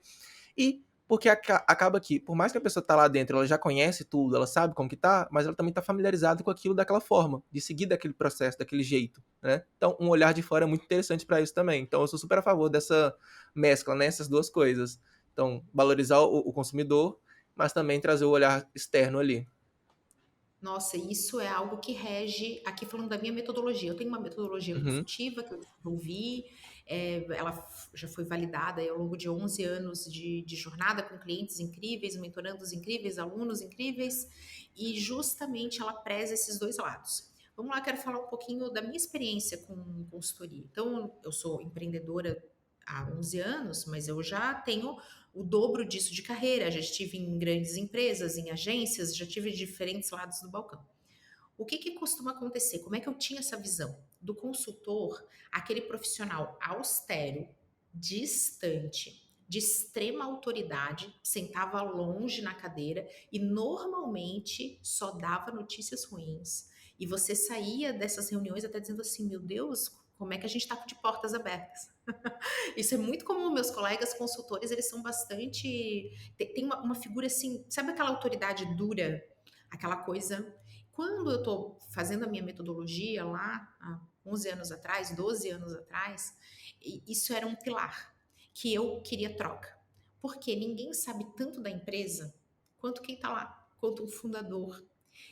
Speaker 1: E porque acaba que, por mais que a pessoa tá lá dentro, ela já conhece tudo, ela sabe como que tá, mas ela também tá familiarizada com aquilo daquela forma, de seguir daquele processo, daquele jeito, né? Então, um olhar de fora é muito interessante para isso também. Então, eu sou super a favor dessa mescla, né? Essas duas coisas. Então, valorizar o consumidor, mas também trazer o olhar externo ali.
Speaker 2: Nossa, isso é algo que rege, aqui falando da minha metodologia. Eu tenho uma metodologia
Speaker 1: Uhum,
Speaker 2: consultiva que eu desenvolvi, ela já foi validada ao longo de 11 anos de jornada com clientes incríveis, mentorandos incríveis, alunos incríveis, e justamente ela preza esses dois lados. Vamos lá, quero falar um pouquinho da minha experiência com consultoria. Então, eu sou empreendedora há 11 anos, mas eu já tenho o dobro disso de carreira. Já estive em grandes empresas, em agências, já tive diferentes lados do balcão. O que costuma acontecer? Como é que eu tinha essa visão? Do consultor, aquele profissional austero, distante, de extrema autoridade, sentava longe na cadeira e normalmente só dava notícias ruins. E você saía dessas reuniões até dizendo assim: meu Deus, como é que a gente está de portas abertas? Isso é muito comum. Meus colegas consultores, eles são bastante. Tem uma figura assim, sabe aquela autoridade dura? Aquela coisa. Quando eu estou fazendo a minha metodologia lá, há 11 anos atrás, 12 anos atrás, isso era um pilar que eu queria troca. Porque ninguém sabe tanto da empresa quanto quem está lá, quanto o fundador.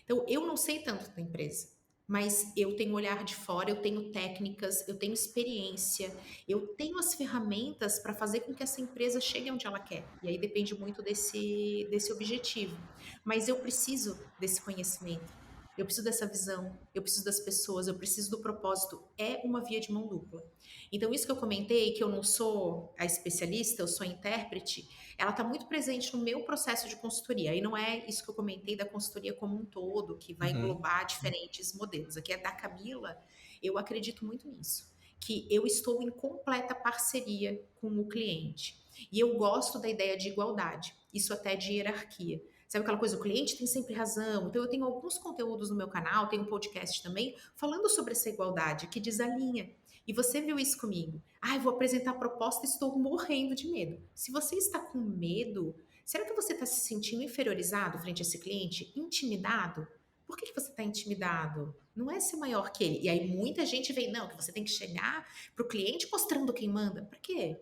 Speaker 2: Então, eu não sei tanto da empresa, mas eu tenho olhar de fora, eu tenho técnicas, eu tenho experiência, eu tenho as ferramentas para fazer com que essa empresa chegue onde ela quer. E aí depende muito desse objetivo. Mas eu preciso desse conhecimento. Eu preciso dessa visão, eu preciso das pessoas, eu preciso do propósito. É uma via de mão dupla. Então, isso que eu comentei, que eu não sou a especialista, eu sou a intérprete, ela está muito presente no meu processo de consultoria. E não é isso que eu comentei da consultoria como um todo, que vai
Speaker 1: uhum,
Speaker 2: englobar diferentes modelos. Aqui é da Camila, eu acredito muito nisso, que eu estou em completa parceria com o cliente. E eu gosto da ideia de igualdade, isso até de hierarquia. Sabe aquela coisa, o cliente tem sempre razão. Então, eu tenho alguns conteúdos no meu canal, tenho um podcast também, falando sobre essa igualdade, que desalinha. E você viu isso comigo. Ah, eu vou apresentar a proposta e estou morrendo de medo. Se você está com medo, será que você está se sentindo inferiorizado frente a esse cliente? Intimidado? Por que você está intimidado? Não é ser maior que ele. E aí muita gente vem, não, que você tem que chegar para o cliente mostrando quem manda. Para quê?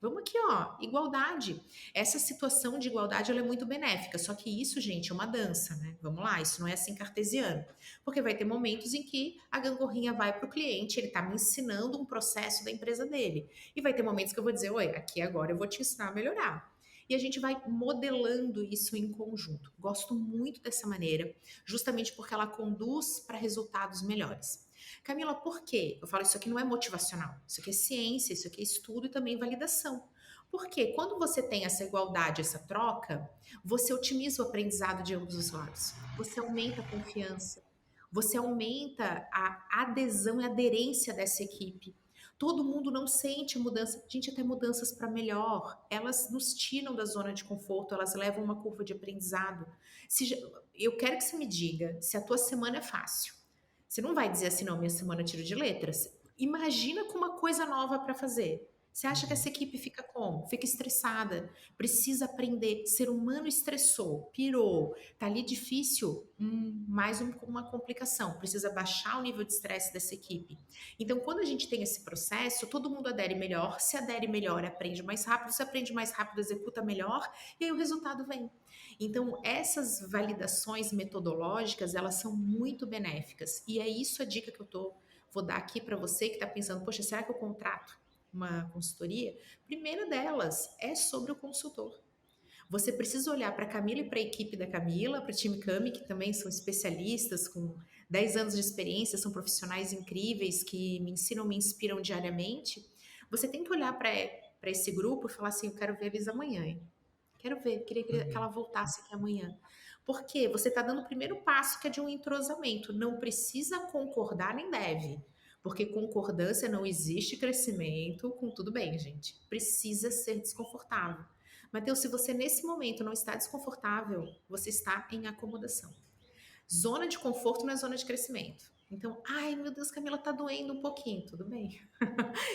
Speaker 2: Vamos aqui, ó, igualdade. Essa situação de igualdade ela é muito benéfica, só que isso, gente, é uma dança, né? Vamos lá, isso não é assim cartesiano. Porque vai ter momentos em que a gangorrinha vai para o cliente, ele está me ensinando um processo da empresa dele. E vai ter momentos que eu vou dizer, oi, aqui agora eu vou te ensinar a melhorar. E a gente vai modelando isso em conjunto. Gosto muito dessa maneira, justamente porque ela conduz para resultados melhores. Camila, por quê? Eu falo, isso aqui não é motivacional, isso aqui é ciência, isso aqui é estudo e também validação. Porque quando você tem essa igualdade, essa troca, você otimiza o aprendizado de ambos os lados. Você aumenta a confiança, você aumenta a adesão e aderência dessa equipe. Todo mundo não sente mudança, gente, até mudanças para melhor. Elas nos tiram da zona de conforto, elas levam uma curva de aprendizado. Eu quero que você me diga se a tua semana é fácil. Você não vai dizer assim, não, minha semana é tiro de letras. Imagina com uma coisa nova para fazer. Você acha que essa
Speaker 1: uhum.
Speaker 2: equipe fica como? Fica estressada, precisa aprender. Ser humano estressou, pirou, tá ali difícil, uma complicação. Precisa baixar o nível de estresse dessa equipe. Então, quando a gente tem esse processo, todo mundo adere melhor. Se adere melhor, aprende mais rápido. Se aprende mais rápido, executa melhor. E aí o resultado vem. Então, essas validações metodológicas, elas são muito benéficas. E é isso a dica que vou dar aqui para você que está pensando, poxa, será que eu contrato uma consultoria? Primeira delas é sobre o consultor. Você precisa olhar para a Camila e para a equipe da Camila, para o time Cami, que também são especialistas com 10 anos de experiência, são profissionais incríveis que me ensinam, me inspiram diariamente. Você tem que olhar para esse grupo e falar assim: eu quero ver eles amanhã, hein? Quero ver, queria que ela
Speaker 1: Uhum.
Speaker 2: voltasse aqui amanhã. Porque você está dando o primeiro passo, que é de um entrosamento. Não precisa concordar nem deve. Porque concordância não existe crescimento com tudo bem, gente. Precisa ser desconfortável. Mateus, se você nesse momento não está desconfortável, você está em acomodação. Zona de conforto não é zona de crescimento. Então, ai meu Deus, Camila, tá doendo um pouquinho. Tudo bem.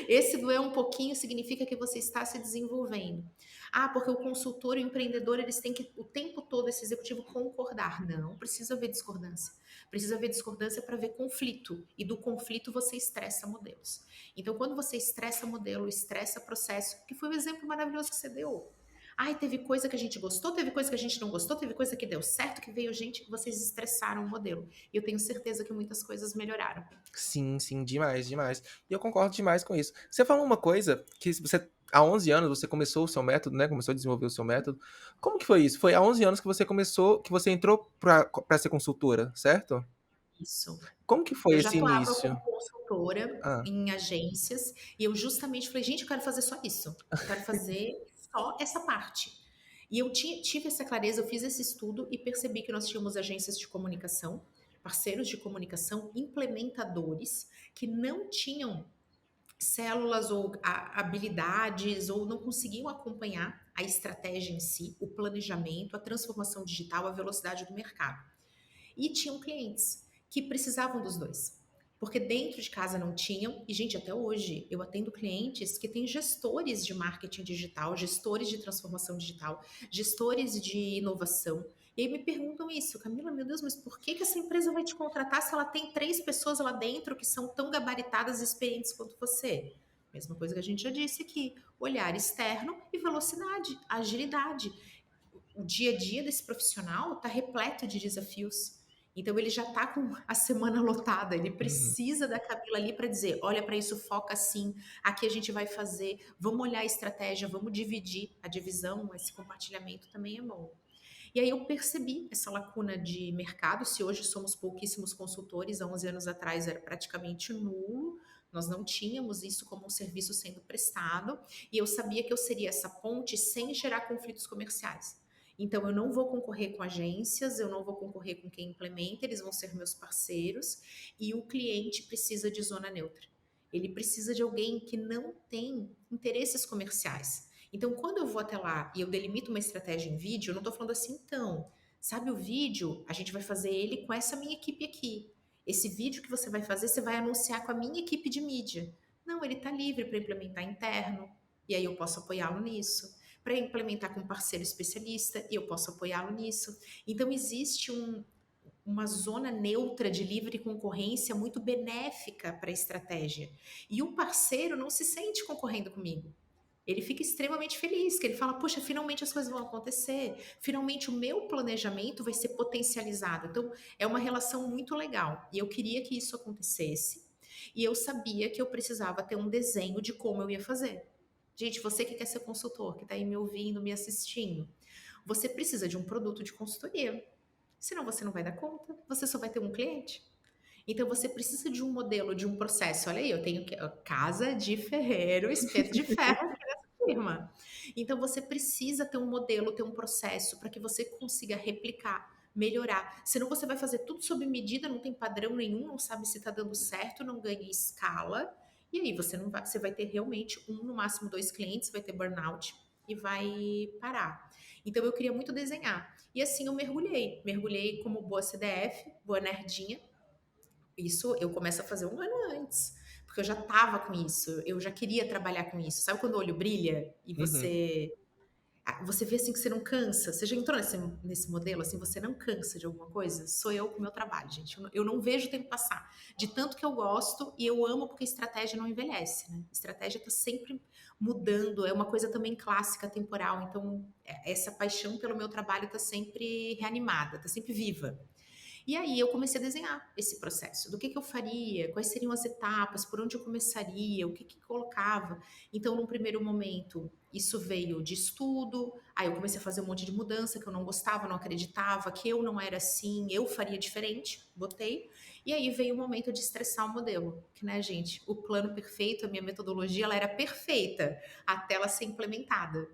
Speaker 2: Esse doer um pouquinho significa que você está se desenvolvendo. Ah, porque o consultor e o empreendedor, eles têm que o tempo todo, esse executivo, concordar. Não, precisa haver discordância. Precisa haver discordância para ver conflito. E do conflito você estressa modelos. Então, quando você estressa modelo, estressa processo, que foi o exemplo maravilhoso que você deu. Ai, teve coisa que a gente gostou, teve coisa que a gente não gostou, teve coisa que deu certo, que veio gente que vocês estressaram o modelo. E eu tenho certeza que muitas coisas melhoraram.
Speaker 1: Sim, sim, demais, demais. E eu concordo demais com isso. Você falou uma coisa que você há 11 anos você começou o seu método, né? Começou a desenvolver o seu método. Como que foi isso? Foi há 11 anos que você começou, que você entrou para ser consultora, certo?
Speaker 2: Isso.
Speaker 1: Como que foi
Speaker 2: Eu já
Speaker 1: esse
Speaker 2: atuava
Speaker 1: início?
Speaker 2: como consultora
Speaker 1: Ah,
Speaker 2: em agências e eu justamente falei, gente, eu quero fazer só isso. Eu quero fazer só essa parte. E eu tive essa clareza, eu fiz esse estudo e percebi que nós tínhamos agências de comunicação, parceiros de comunicação, implementadores que não tinham células ou habilidades ou não conseguiam acompanhar a estratégia em si, o planejamento, a transformação digital, a velocidade do mercado. E tinham clientes que precisavam dos dois. Porque dentro de casa não tinham, e gente, até hoje eu atendo clientes que têm gestores de marketing digital, gestores de transformação digital, gestores de inovação. E aí me perguntam isso, Camila, meu Deus, mas por que essa empresa vai te contratar se ela tem 3 pessoas lá dentro que são tão gabaritadas e experientes quanto você? Mesma coisa que a gente já disse aqui: olhar externo e velocidade, agilidade. O dia a dia desse profissional está repleto de desafios. Então ele já está com a semana lotada, ele
Speaker 1: uhum.
Speaker 2: precisa da Camila ali para dizer, olha para isso, foca assim, aqui a gente vai fazer, vamos olhar a estratégia, vamos dividir a divisão, esse compartilhamento também é bom. E aí eu percebi essa lacuna de mercado, se hoje somos pouquíssimos consultores, há 11 anos atrás era praticamente nulo, nós não tínhamos isso como um serviço sendo prestado, e eu sabia que eu seria essa ponte sem gerar conflitos comerciais. Então, eu não vou concorrer com agências, eu não vou concorrer com quem implementa, eles vão ser meus parceiros, e o cliente precisa de zona neutra. Ele precisa de alguém que não tem interesses comerciais. Então, quando eu vou até lá e eu delimito uma estratégia em vídeo, eu não estou falando assim, então, sabe o vídeo? A gente vai fazer ele com essa minha equipe aqui. Esse vídeo que você vai fazer, você vai anunciar com a minha equipe de mídia. Não, ele está livre para implementar interno, e aí eu posso apoiá-lo nisso. Para implementar com um parceiro especialista, e eu posso apoiá-lo nisso. Então, existe uma zona neutra de livre concorrência muito benéfica para a estratégia. E o parceiro não se sente concorrendo comigo. Ele fica extremamente feliz, que ele fala, poxa, finalmente as coisas vão acontecer, finalmente o meu planejamento vai ser potencializado. Então, é uma relação muito legal. E eu queria que isso acontecesse. E eu sabia que eu precisava ter um desenho de como eu ia fazer. Gente, você que quer ser consultor, que está aí me ouvindo, me assistindo, você precisa de um produto de consultoria. Senão você não vai dar conta, você só vai ter um cliente. Então você precisa de um modelo, de um processo. Olha aí, eu tenho casa de ferreiro, espeto de ferro aqui nessa firma. Então você precisa ter um modelo, ter um processo para que você consiga replicar, melhorar. Senão você vai fazer tudo sob medida, não tem padrão nenhum, não sabe se está dando certo, não ganha escala. E aí você não vai, você vai ter realmente um, no máximo 2 clientes, vai ter burnout e vai parar. Então eu queria muito desenhar. E assim eu mergulhei como boa CDF, boa nerdinha, isso eu começo a fazer um ano antes, porque eu já estava com isso, eu já queria trabalhar com isso. Sabe quando o olho brilha e
Speaker 1: Uhum.
Speaker 2: você vê assim que você não cansa? Você já entrou nesse modelo assim, você não cansa de alguma coisa? Sou eu com o meu trabalho, gente. Eu não vejo o tempo passar. De tanto que eu gosto e eu amo porque estratégia não envelhece, né? Estratégia está sempre mudando, é uma coisa também clássica, temporal. Então, essa paixão pelo meu trabalho está sempre reanimada, está sempre viva. E aí eu comecei a desenhar esse processo, do que eu faria, quais seriam as etapas, por onde eu começaria, o que colocava. Então, num primeiro momento, isso veio de estudo, aí eu comecei a fazer um monte de mudança que eu não gostava, não acreditava, que eu não era assim, eu faria diferente, botei. E aí veio o momento de estressar o modelo, que, né, gente, o plano perfeito, a minha metodologia, ela era perfeita até ela ser implementada.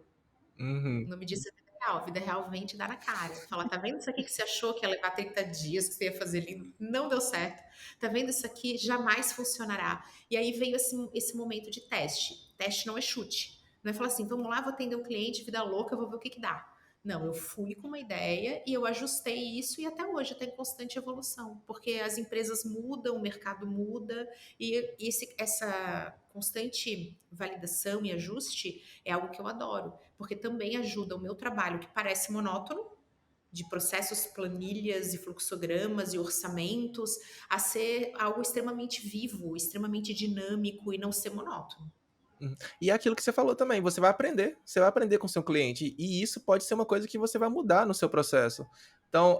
Speaker 1: Uhum.
Speaker 2: O nome disso é vida real. Vida real vem te dar na cara. Fala, tá vendo isso aqui que você achou que ia levar 30 dias, que você ia fazer lindo? Não deu certo. Tá vendo isso aqui? Jamais funcionará. E aí veio esse momento de teste. Teste não é chute. Não é falar assim, vamos lá, vou atender um cliente, vida louca, vou ver o que que dá. Não, eu fui com uma ideia e eu ajustei isso e até hoje está em constante evolução, porque as empresas mudam, o mercado muda e essa constante validação e ajuste é algo que eu adoro, porque também ajuda o meu trabalho, que parece monótono, de processos, planilhas e fluxogramas e orçamentos, a ser algo extremamente vivo, extremamente dinâmico e não ser monótono.
Speaker 1: Uhum. E é aquilo que você falou também, você vai aprender com o seu cliente, e isso pode ser uma coisa que você vai mudar no seu processo. Então,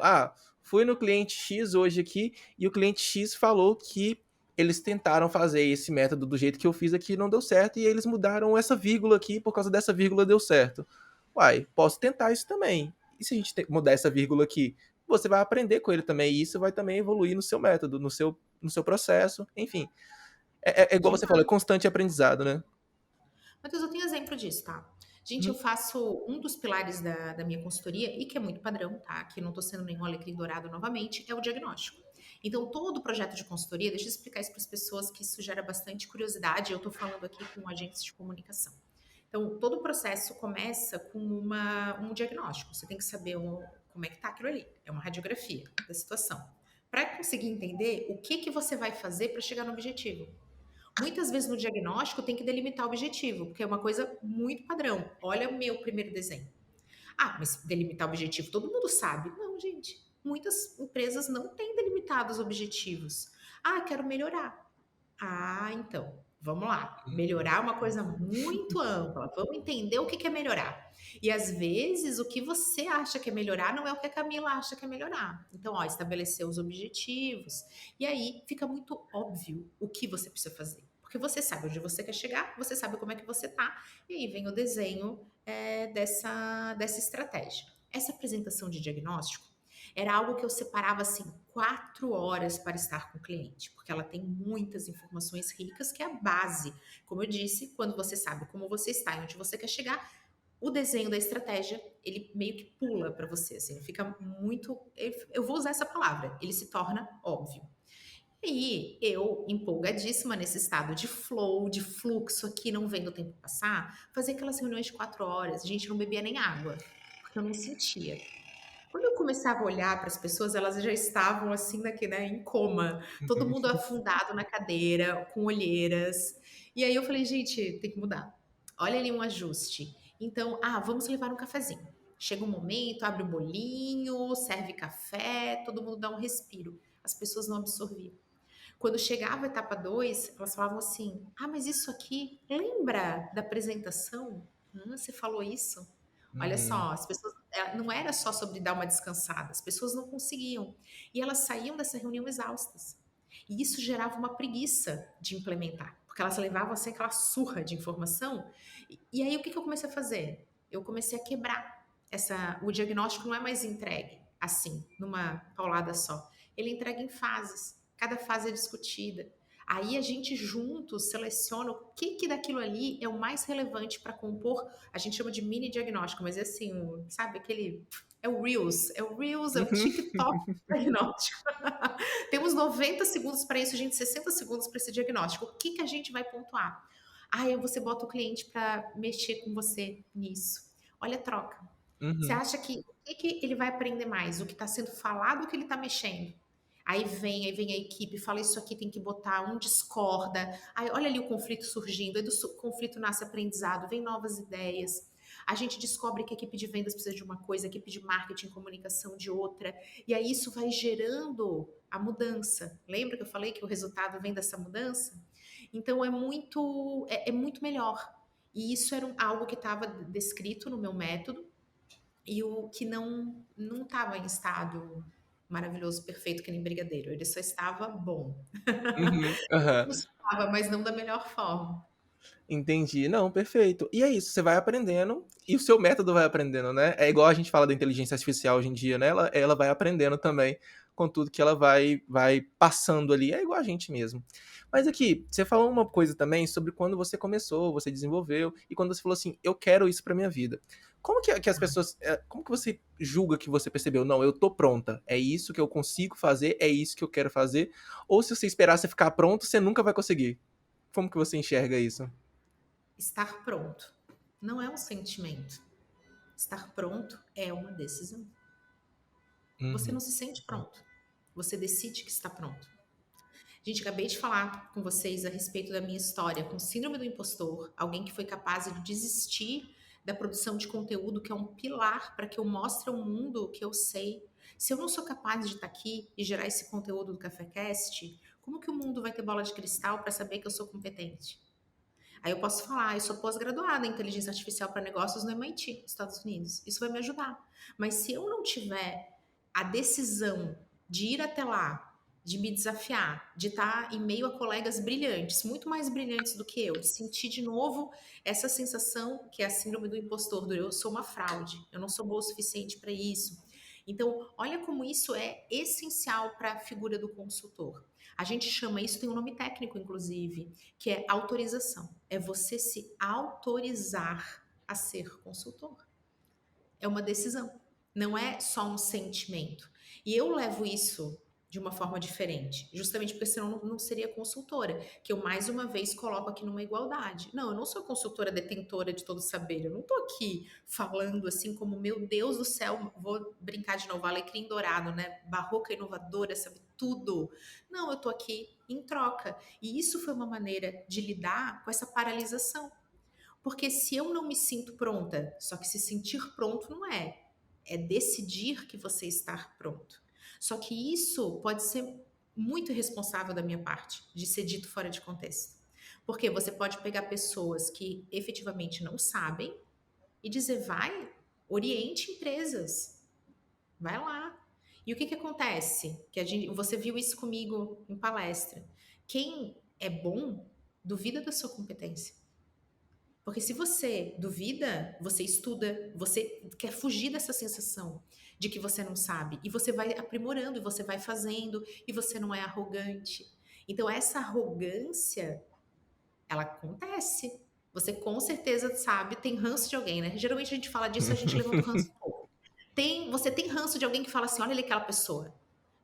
Speaker 1: fui no cliente X hoje aqui, e o cliente X falou que eles tentaram fazer esse método do jeito que eu fiz aqui e não deu certo, e eles mudaram essa vírgula aqui, por causa dessa vírgula deu certo. Uai, posso tentar isso também. E se a gente mudar essa vírgula aqui? Você vai aprender com ele também, e isso vai também evoluir no seu método, no seu processo, enfim. É igual você falou, é
Speaker 2: Demais.
Speaker 1: constante aprendizado, né?
Speaker 2: Matheus, eu tenho exemplo disso, tá? Gente, eu
Speaker 1: Uhum.
Speaker 2: faço um dos pilares da minha consultoria, e que é muito padrão, tá? Que não estou sendo nenhum alecrim dourado novamente, é o diagnóstico. Então, todo o projeto de consultoria, deixa eu explicar isso para as pessoas, que isso gera bastante curiosidade. Eu estou falando aqui com agentes de comunicação. Então, todo o processo começa com um diagnóstico. Você tem que saber como é que está aquilo ali. É uma radiografia da situação. Para conseguir entender o que você vai fazer para chegar no objetivo. Muitas vezes no diagnóstico tem que delimitar o objetivo, porque é uma coisa muito padrão. Olha o meu primeiro desenho. Ah, mas delimitar o objetivo todo mundo sabe. Não, gente. Muitas empresas não têm delimitados objetivos. Ah, quero melhorar. Ah, então, vamos lá. Melhorar é uma coisa muito ampla. Vamos entender o que é melhorar. E às vezes o que você acha que é melhorar não é o que a Camila acha que é melhorar. Então, ó, estabelecer os objetivos. E aí fica muito óbvio o que você precisa fazer. Porque você sabe onde você quer chegar, você sabe como é que você tá, e aí vem o desenho dessa estratégia. Essa apresentação de diagnóstico era algo que eu separava assim 4 horas para estar com o cliente, porque ela tem muitas informações ricas, que é a base. Como eu disse, quando você sabe como você está e onde você quer chegar, o desenho da estratégia, ele meio que pula para você, assim, fica muito, eu vou usar essa palavra, ele se torna óbvio. E eu, empolgadíssima nesse estado de flow, de fluxo aqui, não vendo o tempo passar, fazia aquelas reuniões de 4 horas. Gente, não bebia nem água, porque eu não sentia. Quando eu começava a olhar para as pessoas, elas já estavam assim, daqui, né, em coma, todo mundo afundado na cadeira, com olheiras. E aí eu falei, gente, tem que mudar. Olha ali um ajuste. Então, vamos levar um cafezinho. Chega um momento, abre o bolinho, serve café, todo mundo dá um respiro. As pessoas não absorviam. Quando chegava a etapa 2, elas falavam assim: mas isso aqui lembra da apresentação? Você falou isso? Olha
Speaker 1: Uhum.
Speaker 2: só, as pessoas não era só sobre dar uma descansada, as pessoas não conseguiam. E elas saíam dessa reunião exaustas. E isso gerava uma preguiça de implementar, porque elas levavam assim aquela surra de informação. E aí o que eu comecei a fazer? Eu comecei a quebrar o diagnóstico não é mais entregue assim, numa paulada só. Ele é entregue em fases. Cada fase é discutida. Aí a gente juntos seleciona o que daquilo ali é o mais relevante para compor. A gente chama de mini diagnóstico, mas é assim, sabe, aquele. É o
Speaker 1: Uhum.
Speaker 2: TikTok diagnóstico. Temos 90 segundos para isso, gente, 60 segundos para esse diagnóstico. O que a gente vai pontuar? Aí você bota o cliente para mexer com você nisso. Olha a troca. Você
Speaker 1: Uhum.
Speaker 2: acha que o que ele vai aprender mais? O que está sendo falado ou o que ele está mexendo? Aí vem a equipe, fala isso aqui tem que botar, um discorda. Aí olha ali o conflito surgindo, aí do conflito nasce aprendizado, vem novas ideias. A gente descobre que a equipe de vendas precisa de uma coisa, a equipe de marketing e comunicação de outra. E aí isso vai gerando a mudança. Lembra que eu falei que o resultado vem dessa mudança? Então é muito melhor. E isso era algo que estava descrito no meu método, e o que não estava em estado maravilhoso, perfeito, que nem brigadeiro. Ele só estava bom.
Speaker 1: Uhum, aham.
Speaker 2: Funcionava, mas não da melhor forma.
Speaker 1: Entendi. Não, perfeito. E é isso, você vai aprendendo e o seu método vai aprendendo, né? É igual a gente fala da inteligência artificial hoje em dia, né? Ela vai aprendendo também com tudo que ela vai passando ali. É igual a gente mesmo. Mas aqui, você falou uma coisa também sobre quando você começou, você desenvolveu, e quando você falou assim, eu quero isso pra minha vida. Como que as pessoas. Como que você julga que você percebeu? Não, eu tô pronta. É isso que eu consigo fazer, é isso que eu quero fazer. Ou se você esperar você ficar pronto, você nunca vai conseguir. Como que você enxerga isso?
Speaker 2: Estar pronto não é um sentimento. Estar pronto é uma decisão. Você não
Speaker 1: Uhum.
Speaker 2: se sente pronto. Você decide que está pronto. Gente, acabei de falar com vocês a respeito da minha história com síndrome do impostor, alguém que foi capaz de desistir da produção de conteúdo, que é um pilar para que eu mostre ao mundo o que eu sei. Se eu não sou capaz de estar aqui e gerar esse conteúdo do CaféCast, como que o mundo vai ter bola de cristal para saber que eu sou competente? Aí eu posso falar, eu sou pós-graduada em inteligência artificial para negócios no MIT, Estados Unidos. Isso vai me ajudar. Mas se eu não tiver a decisão de ir até lá, de me desafiar, de estar em meio a colegas brilhantes, muito mais brilhantes do que eu, de sentir de novo essa sensação que é a síndrome do impostor, do eu sou uma fraude, eu não sou boa o suficiente para isso. Então, olha como isso é essencial para a figura do consultor. A gente chama isso, tem um nome técnico, inclusive, que é autorização. É você se autorizar a ser consultor. É uma decisão. Não é só um sentimento. E eu levo isso de uma forma diferente, justamente porque senão não seria consultora, que eu mais uma vez coloco aqui numa igualdade. Não, eu não sou consultora detentora de todo saber, eu não tô aqui falando assim como, meu Deus do céu, vou brincar de novo, alecrim dourado, né? Barroca inovadora, sabe tudo. Não, eu tô aqui em troca. E isso foi uma maneira de lidar com essa paralisação. Porque se eu não me sinto pronta, só que se sentir pronto não é. É decidir que você está pronto. Só que isso pode ser muito irresponsável da minha parte, de ser dito fora de contexto. Porque você pode pegar pessoas que efetivamente não sabem e dizer, vai, oriente empresas, vai lá. E o que acontece? Você viu isso comigo em palestra. Quem é bom duvida da sua competência. Porque se você duvida, você estuda, você quer fugir dessa sensação de que você não sabe, e você vai aprimorando, e você vai fazendo, e você não é arrogante. Então, essa arrogância, ela acontece. Você com certeza sabe, tem ranço de alguém, né? Geralmente a gente fala disso, a gente levanta o ranço um pouco. Você tem ranço de alguém que fala assim: olha ali aquela pessoa.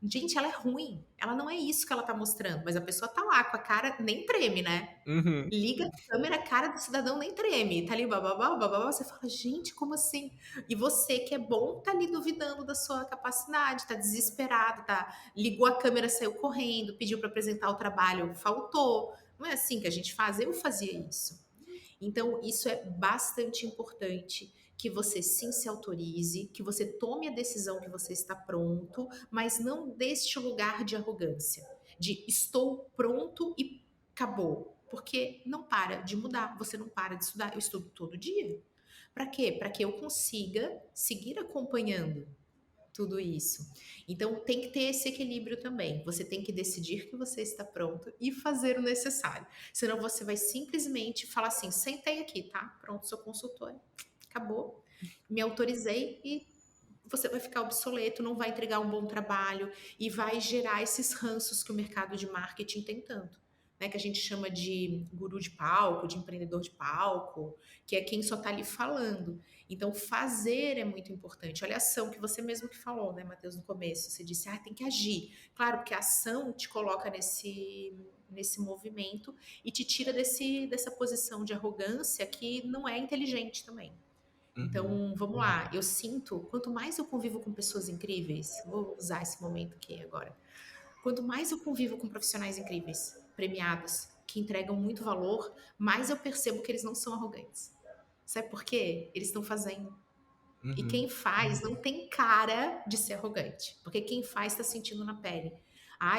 Speaker 2: Gente, ela é ruim. Ela não é isso que ela tá mostrando, mas a pessoa tá lá com a cara, nem treme, né?
Speaker 1: Uhum.
Speaker 2: Liga a câmera, a cara do cidadão nem treme. Tá ali, bababá, bababá, você fala, gente, como assim? E você que é bom, tá ali duvidando da sua capacidade, tá desesperado, tá? Ligou a câmera, saiu correndo, pediu para apresentar o trabalho, faltou. Não é assim que a gente faz? Eu fazia isso. Então, isso é bastante importante que você sim se autorize, que você tome a decisão que você está pronto, mas não deste lugar de arrogância, de estou pronto e acabou. Porque não para de mudar, você não para de estudar. Eu estudo todo dia. Para quê? Para que eu consiga seguir acompanhando tudo isso. Então tem que ter esse equilíbrio também. Você tem que decidir que você está pronto e fazer o necessário. Senão você vai simplesmente falar assim: sentei aqui, tá? Pronto, sou consultora. Acabou. Me autorizei e você vai ficar obsoleto, não vai entregar um bom trabalho e vai gerar esses ranços que o mercado de marketing tem tanto. Né, que a gente chama de guru de palco, de empreendedor de palco, que é quem só está ali falando. Então, fazer é muito importante. Olha a ação que você mesmo que falou, né, Matheus, no começo. Você disse, tem que agir. Claro, porque a ação te coloca nesse movimento e te tira dessa posição de arrogância que não é inteligente também.
Speaker 1: Uhum.
Speaker 2: Então, vamos lá. Eu sinto, quanto mais eu convivo com pessoas incríveis, vou usar esse momento aqui agora. Quanto mais eu convivo com profissionais incríveis, premiados, que entregam muito valor, mais eu percebo que eles não são arrogantes. Sabe por quê? Eles estão fazendo. E
Speaker 1: Uhum.
Speaker 2: quem faz não tem cara de ser arrogante, porque quem faz está sentindo na pele.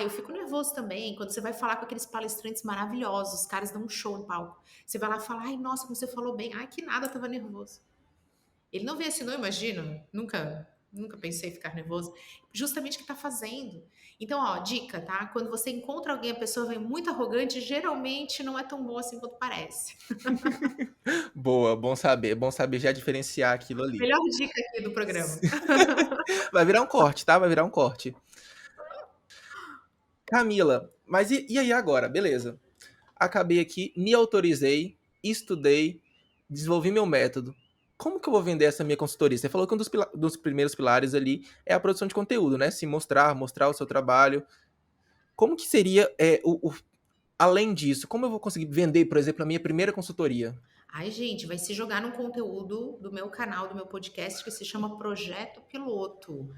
Speaker 2: Eu fico nervoso também quando você vai falar com aqueles palestrantes maravilhosos, os caras dão um show no palco. Você vai lá e fala, ai, nossa, como você falou bem. Ai, que nada, eu tava nervoso. Ele não vê assim, não imagino, nunca. Nunca pensei em ficar nervoso. Justamente o que tá fazendo. Então, ó, dica, tá? Quando você encontra alguém, a pessoa vem muito arrogante, geralmente não é tão boa assim quanto parece.
Speaker 1: Boa, bom saber já diferenciar aquilo ali.
Speaker 2: Melhor dica aqui do programa.
Speaker 1: Vai virar um corte, tá? Vai virar um corte. Camila, mas e aí agora? Beleza. Acabei aqui, me autorizei, estudei, desenvolvi meu método. Como que eu vou vender essa minha consultoria? Você falou que um dos primeiros pilares ali é a produção de conteúdo, né? Se mostrar, mostrar o seu trabalho. Como que seria, além disso, como eu vou conseguir vender, por exemplo, a minha primeira consultoria?
Speaker 2: Ai, gente, vai se jogar num conteúdo do meu canal, do meu podcast, que se chama Projeto Piloto.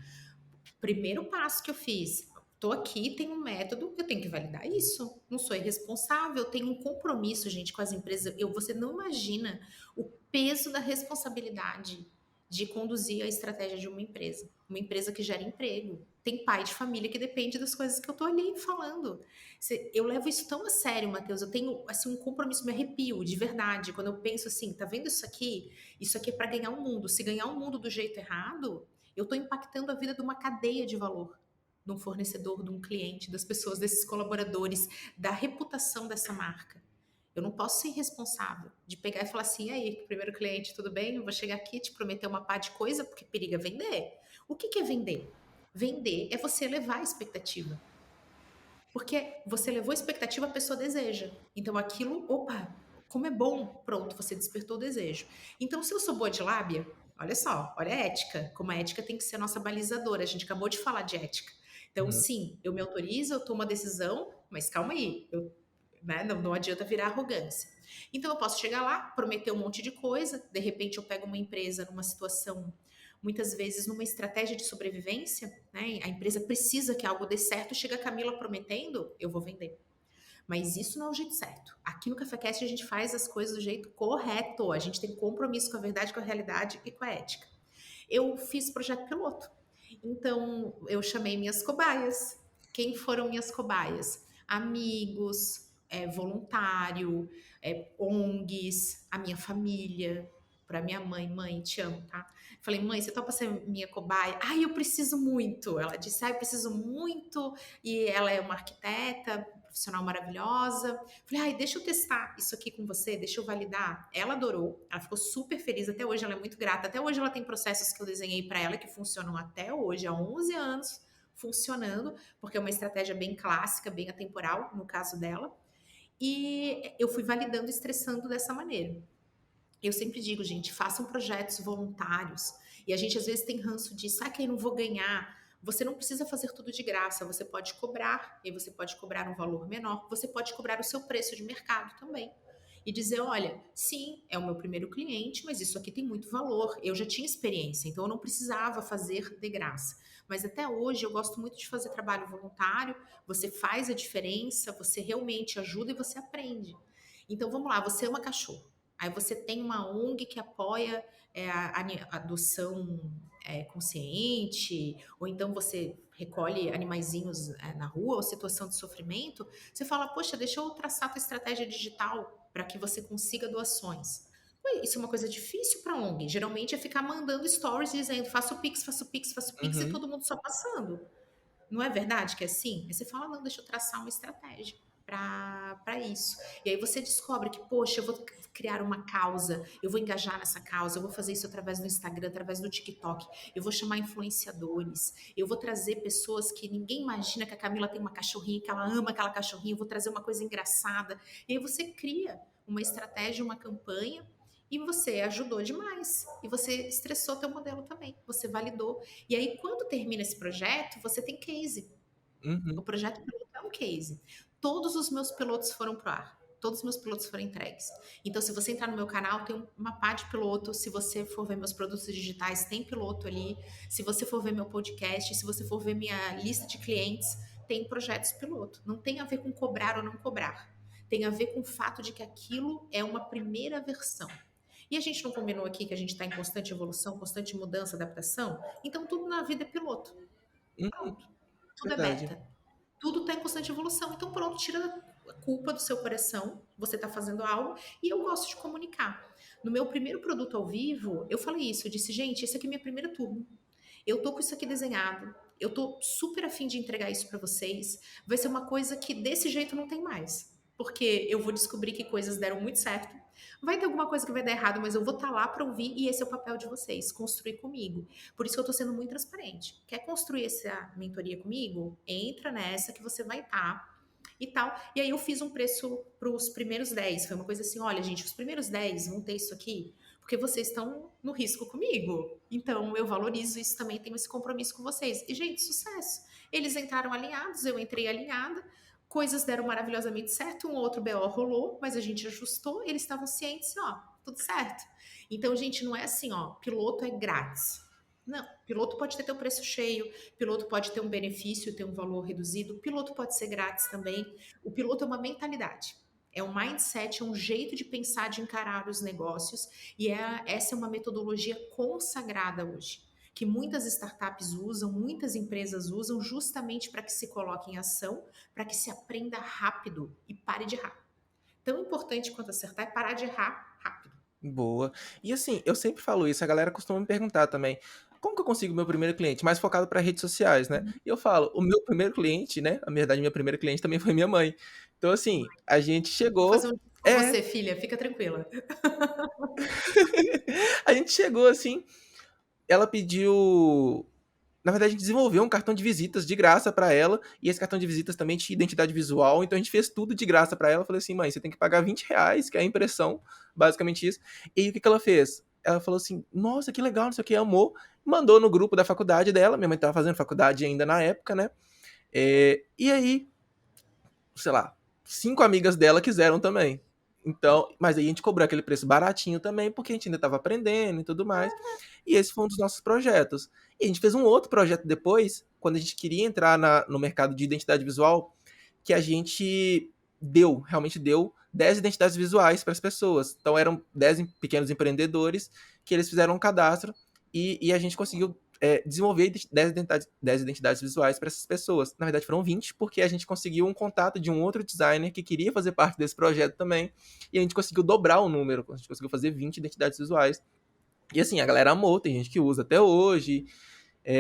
Speaker 2: Primeiro passo que eu fiz. Tô aqui, tenho um método, eu tenho que validar isso. Não sou irresponsável, tenho um compromisso, gente, com as empresas. Você não imagina o peso da responsabilidade de conduzir a estratégia de uma empresa. Uma empresa que gera emprego. Tem pai de família que depende das coisas que eu tô ali falando. Eu levo isso tão a sério, Matheus. Eu tenho assim um compromisso, me arrepio de verdade quando eu penso assim, tá vendo isso aqui? Isso aqui é para ganhar o mundo. Se ganhar o mundo do jeito errado, eu estou impactando a vida de uma cadeia de valor, de um fornecedor, de um cliente, das pessoas, desses colaboradores, da reputação dessa marca. Eu não posso ser irresponsável de pegar e falar assim, e aí, primeiro cliente, tudo bem? Eu vou chegar aqui e te prometer uma pá de coisa, porque periga vender. O que é vender? Vender é você elevar a expectativa. Porque você levou a expectativa, a pessoa deseja. Então aquilo, opa, como é bom, pronto, você despertou o desejo. Então, se eu sou boa de lábia, olha só, olha a ética, como a ética tem que ser a nossa balizadora. A gente acabou de falar de ética. Então,
Speaker 1: Uhum.
Speaker 2: sim, eu me autorizo, eu tomo uma decisão, mas calma aí, né, não adianta virar arrogância. Então, eu posso chegar lá, prometer um monte de coisa, de repente eu pego uma empresa numa situação, muitas vezes numa estratégia de sobrevivência, né? A empresa precisa que algo dê certo, chega a Camila prometendo, eu vou vender. Mas isso não é o jeito certo. Aqui no CaféCast a gente faz as coisas do jeito correto. A gente tem compromisso com a verdade, com a realidade e com a ética. Eu fiz projeto piloto. Então, eu chamei minhas cobaias. Quem foram minhas cobaias? Amigos, voluntário, ONGs, a minha família. Para minha mãe, mãe, te amo, tá? Falei, mãe, você topa ser minha cobaia? Ai, eu preciso muito. Ela disse, ai, eu preciso muito. E ela é uma arquiteta, profissional maravilhosa. Falei, ai, deixa eu testar isso aqui com você, deixa eu validar. Ela adorou, ela ficou super feliz. Até hoje ela é muito grata. Até hoje ela tem processos que eu desenhei para ela que funcionam até hoje, há 11 anos, funcionando, porque é uma estratégia bem clássica, bem atemporal, no caso dela. E eu fui validando e estressando dessa maneira. Eu sempre digo, gente, façam projetos voluntários. E a gente às vezes tem ranço disso, que eu não vou ganhar. Você não precisa fazer tudo de graça, você pode cobrar, e você pode cobrar um valor menor, você pode cobrar o seu preço de mercado também. E dizer, olha, sim, é o meu primeiro cliente, mas isso aqui tem muito valor. Eu já tinha experiência, então eu não precisava fazer de graça. Mas até hoje eu gosto muito de fazer trabalho voluntário, você faz a diferença, você realmente ajuda e você aprende. Então vamos lá, você ama cachorro. Aí você tem uma ONG que apoia a adoção consciente, ou então você recolhe animaizinhos na rua, ou situação de sofrimento, você fala, poxa, deixa eu traçar a tua estratégia digital para que você consiga doações. Ué, isso é uma coisa difícil para ONG. Geralmente é ficar mandando stories dizendo faço Pix, faço Pix, faço Pix e
Speaker 1: Uhum.
Speaker 2: todo mundo só passando. Não é verdade que é assim? Aí você fala, não, deixa eu traçar uma estratégia para isso. E aí você descobre que, poxa, eu vou criar uma causa, eu vou engajar nessa causa, eu vou fazer isso através do Instagram, através do TikTok, eu vou chamar influenciadores, eu vou trazer pessoas que ninguém imagina que a Camila tem uma cachorrinha, que ela ama aquela cachorrinha, eu vou trazer uma coisa engraçada. E aí você cria uma estratégia, uma campanha e você ajudou demais. E você estressou teu modelo também. Você validou. E aí, quando termina esse projeto, você tem case. O
Speaker 1: Uhum.
Speaker 2: projeto piloto é um case. Todos os meus pilotos foram pro ar. Todos os meus pilotos foram entregues. Então, se você entrar no meu canal, tem uma pá de piloto. Se você for ver meus produtos digitais, tem piloto ali. Se você for ver meu podcast, se você for ver minha lista de clientes, tem projetos piloto. Não tem a ver com cobrar ou não cobrar. Tem a ver com o fato de que aquilo é uma primeira versão. E a gente não combinou aqui que a gente está em constante evolução, constante mudança, adaptação? Então, tudo na vida é piloto.
Speaker 1: Uhum.
Speaker 2: Pronto. Tudo é
Speaker 1: Verdade.
Speaker 2: beta. Tudo está em constante evolução. Então, pronto, tira a culpa do seu coração. Você está fazendo algo. E eu gosto de comunicar. No meu primeiro produto ao vivo, eu falei isso. Eu disse, gente, esse aqui é minha primeira turma. eu tô com isso aqui desenhado, eu tô super afim de entregar isso para vocês, vai ser uma coisa que desse jeito não tem mais, porque eu vou descobrir que coisas deram muito certo, vai ter alguma coisa que vai dar errado, mas eu vou estar lá para ouvir e esse é o papel de vocês, construir comigo. Por isso que eu tô sendo muito transparente. Quer construir essa mentoria comigo? Entra nessa que você vai estar e tal. E aí eu fiz um preço para os primeiros 10. Foi uma coisa assim: olha, gente, os primeiros 10 vão ter isso aqui, porque vocês estão no risco comigo. Então eu valorizo isso também, tenho esse compromisso com vocês. E, gente, sucesso. Eles entraram alinhados, eu entrei alinhada. Coisas deram maravilhosamente certo, um outro BO rolou, mas a gente ajustou, eles estavam cientes, ó, tudo certo. Então, gente, não é assim, ó, piloto é grátis. Não, piloto pode ter teu preço cheio, piloto pode ter um benefício, ter um valor reduzido, piloto pode ser grátis também. O piloto é uma mentalidade, é um mindset, é um jeito de pensar, de encarar os negócios, e essa é uma metodologia consagrada hoje, que muitas startups usam, muitas empresas usam, justamente para que se coloque em ação, para que se aprenda rápido e pare de errar. Tão importante quanto acertar é parar de errar rápido.
Speaker 1: Boa. E assim, eu sempre falo isso, a galera costuma me perguntar também, como que eu consigo meu primeiro cliente? Mais focado para redes sociais, né? E eu falo, o meu primeiro cliente, né? Na verdade, minha primeira cliente também foi minha mãe. Então, assim, a gente
Speaker 2: Vou fazer
Speaker 1: chegou.
Speaker 2: um com
Speaker 1: É,
Speaker 2: você, filha, fica tranquila.
Speaker 1: a gente chegou assim, ela pediu. Na verdade, a gente desenvolveu um cartão de visitas de graça para ela, e esse cartão de visitas também tinha identidade visual, então a gente fez tudo de graça para ela. Eu falei assim, mãe, você tem que pagar R$ 20, que é a impressão, basicamente isso. E aí, o que ela fez? Ela falou assim, nossa, que legal, não sei o que, amou. Mandou no grupo da faculdade dela, minha mãe estava fazendo faculdade ainda na época, né? E aí, sei lá, 5 amigas dela quiseram também. Então, mas aí a gente cobrou aquele preço baratinho também, porque a gente ainda estava aprendendo e tudo mais. E esse foi um dos nossos projetos. E a gente fez um outro projeto depois, quando a gente queria entrar no mercado de identidade visual, que a gente realmente deu 10 identidades visuais para as pessoas. Então eram 10 pequenos empreendedores que eles fizeram um cadastro e a gente conseguiu desenvolver 10 identidades visuais para essas pessoas. Na verdade, foram 20, porque a gente conseguiu um contato de um outro designer que queria fazer parte desse projeto também, e a gente conseguiu dobrar o número, a gente conseguiu fazer 20 identidades visuais. E assim, a galera amou, tem gente que usa até hoje,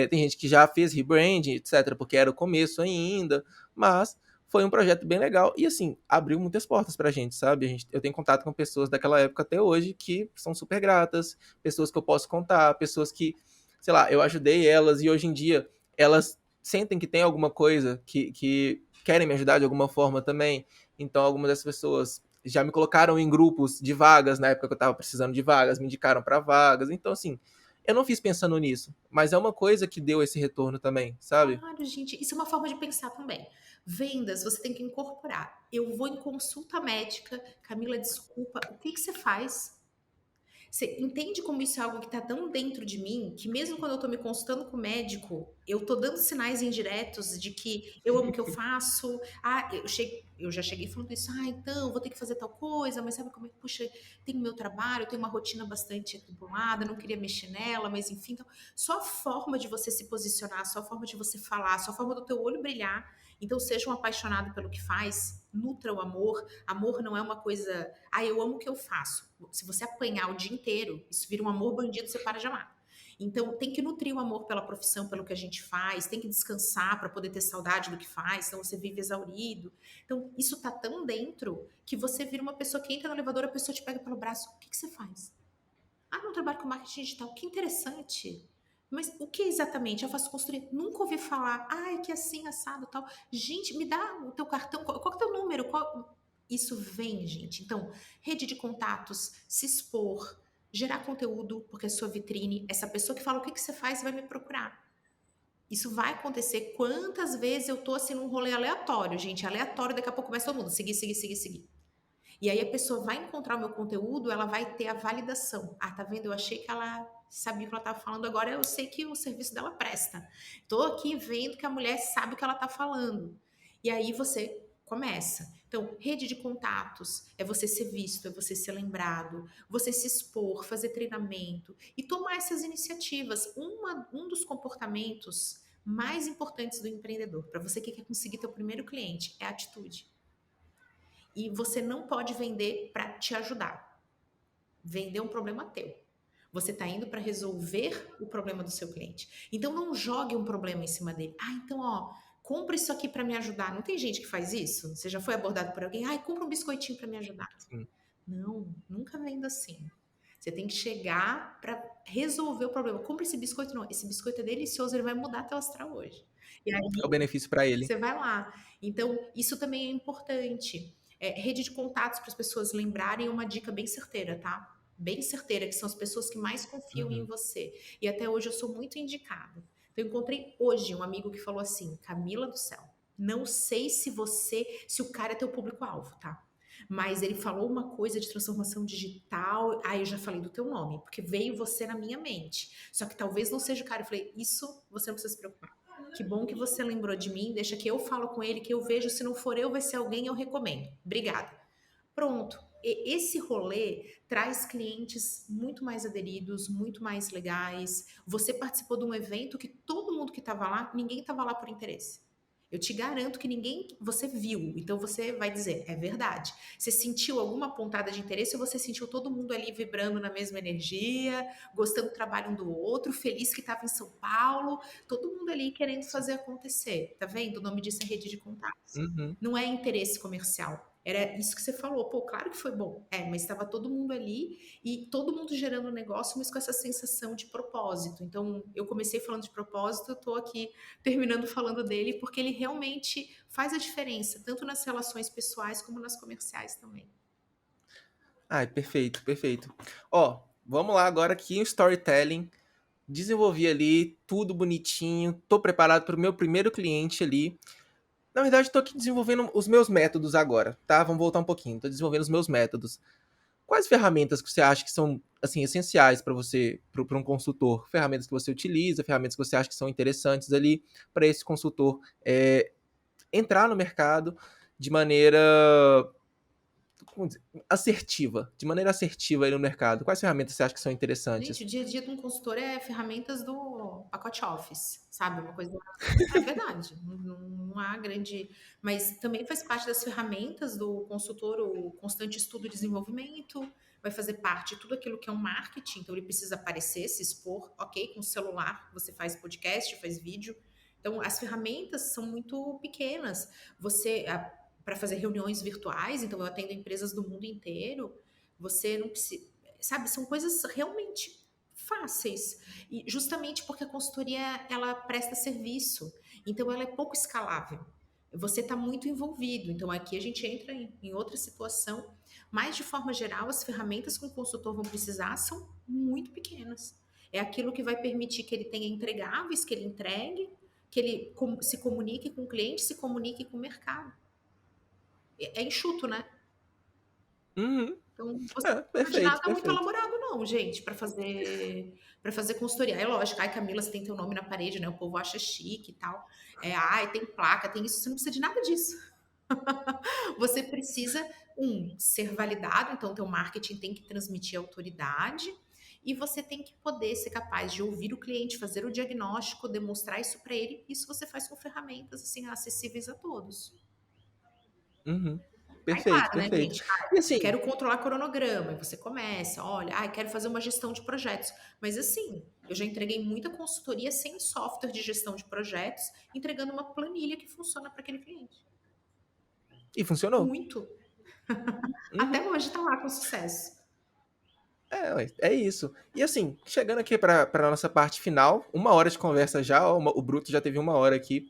Speaker 1: tem gente que já fez rebranding, etc., porque era o começo ainda, mas foi um projeto bem legal e, assim, abriu muitas portas pra gente, sabe? Eu tenho contato com pessoas daquela época até hoje que são super gratas, pessoas que eu posso contar, pessoas que, sei lá, eu ajudei elas e hoje em dia elas sentem que tem alguma coisa que querem me ajudar de alguma forma também. Então, algumas dessas pessoas já me colocaram em grupos de vagas na época que eu estava precisando de vagas, me indicaram para vagas. Então, assim, eu não fiz pensando nisso, mas é uma coisa que deu esse retorno também, sabe?
Speaker 2: Claro, gente, isso é uma forma de pensar também. Vendas, você tem que incorporar. Eu vou em consulta médica, Camila, desculpa, o que que você faz? Você entende como isso é algo que está tão dentro de mim, que mesmo quando eu estou me consultando com o médico, eu estou dando sinais indiretos de que eu amo o que eu faço. Ah, eu já cheguei falando isso. Ah, então, vou ter que fazer tal coisa, mas sabe como é que, puxa, tem o meu trabalho, eu tenho uma rotina bastante atribulada, não queria mexer nela, mas enfim. Então, só a forma de você se posicionar, só a forma de você falar, só a forma do teu olho brilhar. Então, seja um apaixonado pelo que faz, nutra o amor. Amor não é uma coisa, ah, eu amo o que eu faço. Se você apanhar o dia inteiro, isso vira um amor bandido, você para de amar. Então, tem que nutrir o amor pela profissão, pelo que a gente faz, tem que descansar para poder ter saudade do que faz, senão você vive exaurido. Então, isso tá tão dentro que você vira uma pessoa que entra no elevador, a pessoa te pega pelo braço. O que, que você faz? Ah, não trabalho com marketing digital. Que interessante. Mas o que exatamente? Eu faço construir. Nunca ouvi falar. Ah, é que assim, assado tal. Gente, me dá o teu cartão. Qual é o teu número? Isso vem, gente. Então, rede de contatos, se expor, gerar conteúdo, porque é sua vitrine. Essa pessoa que fala o que, que você faz vai me procurar. Isso vai acontecer. Quantas vezes eu tô assim num rolê aleatório, gente? Aleatório, daqui a pouco começa todo mundo. Seguir, seguir, seguir, seguir. E aí a pessoa vai encontrar o meu conteúdo, ela vai ter a validação. Ah, tá vendo? Eu achei que ela sabia o que ela estava falando, agora eu sei que o serviço dela presta. Tô aqui vendo que a mulher sabe o que ela tá falando. E aí você começa. Então, rede de contatos é você ser visto, é você ser lembrado, você se expor, fazer treinamento e tomar essas iniciativas. Um dos comportamentos mais importantes do empreendedor, para você que quer conseguir teu primeiro cliente, é a atitude. E você não pode vender para te ajudar. Vender é um problema teu. Você está indo para resolver o problema do seu cliente. Então não jogue um problema em cima dele. Ah, então, ó, compra isso aqui para me ajudar. Não tem gente que faz isso? Você já foi abordado por alguém? Ai, compra um biscoitinho para me ajudar.
Speaker 1: Sim.
Speaker 2: Não, nunca vendo assim. Você tem que chegar para resolver o problema. Compra esse biscoito, não. Esse biscoito é delicioso, ele vai mudar teu astral hoje. E aí
Speaker 1: É o benefício para ele.
Speaker 2: você vai lá. Então, isso também é importante. Rede de contatos para as pessoas lembrarem é uma dica bem certeira, tá? Bem certeira, que são as pessoas que mais confiam em
Speaker 1: Uhum.
Speaker 2: você. E até hoje eu sou muito indicada. Então, eu encontrei hoje um amigo que falou assim: Camila do céu, não sei se o cara é teu público-alvo, tá? Mas ele falou uma coisa de transformação digital. Aí eu já falei do teu nome, porque veio você na minha mente. Só que talvez não seja o cara. Eu falei, isso você não precisa se preocupar. Que bom que você lembrou de mim. Deixa que eu falo com ele, que eu vejo. Se não for eu, vai ser alguém, eu recomendo. Obrigada. Pronto. Esse rolê traz clientes muito mais aderidos, muito mais legais. Você participou de um evento que todo mundo que estava lá, ninguém estava lá por interesse. Eu te garanto que ninguém você viu, então você vai dizer, é verdade. Você sentiu alguma pontada de interesse ou você sentiu todo mundo ali vibrando na mesma energia, gostando do trabalho um do outro, feliz que estava em São Paulo, todo mundo ali querendo
Speaker 1: Sim.
Speaker 2: fazer acontecer. Tá vendo? O nome disso é rede de contatos.
Speaker 1: Uhum.
Speaker 2: Não é interesse comercial. Era isso que você falou. Pô, claro que foi bom. Mas estava todo mundo ali e todo mundo gerando negócio, mas com essa sensação de propósito. Então, eu comecei falando de propósito, eu tô aqui terminando falando dele, porque ele realmente faz a diferença, tanto nas relações pessoais como nas comerciais também.
Speaker 1: Ai, perfeito, perfeito. Ó, vamos lá agora aqui em storytelling. Desenvolvi ali tudo bonitinho, tô preparado para o meu primeiro cliente ali. Na verdade, estou aqui desenvolvendo os meus métodos agora, tá? Vamos voltar um pouquinho. Estou desenvolvendo os meus métodos. Quais ferramentas que você acha que são assim essenciais para você, para um consultor? Ferramentas que você utiliza, ferramentas que você acha que são interessantes ali para esse consultor entrar no mercado de maneira assertiva, de maneira assertiva aí no mercado. Quais ferramentas você acha que são
Speaker 2: Gente,
Speaker 1: interessantes?
Speaker 2: o dia a dia de um consultor é ferramentas do pacote Office, sabe? Uma coisa. É verdade, não há grande. Mas também faz parte das ferramentas do consultor o constante estudo e desenvolvimento, vai fazer parte de tudo aquilo que é um marketing, então ele precisa aparecer, se expor, ok? Com o celular, você faz podcast, faz vídeo. Então, as ferramentas são muito pequenas. Você, para fazer reuniões virtuais, então eu atendo empresas do mundo inteiro, você não precisa sabe, são coisas realmente fáceis. E justamente porque a consultoria ela presta serviço, então ela é pouco escalável. Você está muito envolvido, então aqui a gente entra em outra situação, mas de forma geral as ferramentas que o consultor vão precisar são muito pequenas. É aquilo que vai permitir que ele tenha entregáveis, que ele entregue, que ele se comunique com o cliente, se comunique com o mercado. É enxuto, né?
Speaker 1: Uhum.
Speaker 2: Então, você
Speaker 1: É,
Speaker 2: não precisa de
Speaker 1: perfeito,
Speaker 2: nada muito
Speaker 1: perfeito.
Speaker 2: elaborado não, gente, para fazer consultoria. É lógico, ai Camila, você tem teu nome na parede, né? O povo acha chique e tal. Ai, tem placa, tem isso. Você não precisa de nada disso. Você precisa, ser validado, então teu marketing tem que transmitir autoridade e você tem que poder ser capaz de ouvir o cliente, fazer o diagnóstico, demonstrar isso para ele. Isso você faz com ferramentas assim acessíveis a todos.
Speaker 1: Uhum.
Speaker 2: Aí,
Speaker 1: Perfeito,
Speaker 2: claro, né,
Speaker 1: perfeito.
Speaker 2: gente?
Speaker 1: E assim,
Speaker 2: Quero controlar cronograma. E você começa, olha, quero fazer uma gestão de projetos. Mas assim, eu já entreguei muita consultoria sem software de gestão de projetos, entregando uma planilha que funciona para aquele cliente.
Speaker 1: e funcionou.
Speaker 2: Muito. Até
Speaker 1: Uhum.
Speaker 2: hoje está lá com sucesso.
Speaker 1: É, ué, é isso. E assim, chegando aqui para nossa parte final, 1 hora de conversa já, ó, o Bruto já teve 1 hora aqui.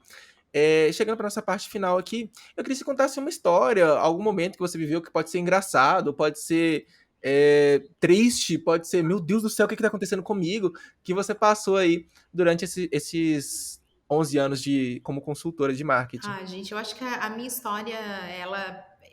Speaker 1: Chegando para nossa parte final aqui, eu queria que você contasse uma história, algum momento que você viveu que pode ser engraçado, pode ser triste, pode ser, meu Deus do céu, o que está acontecendo comigo, que você passou aí durante esses 11 anos como consultora de marketing.
Speaker 2: Gente, eu acho que a minha história,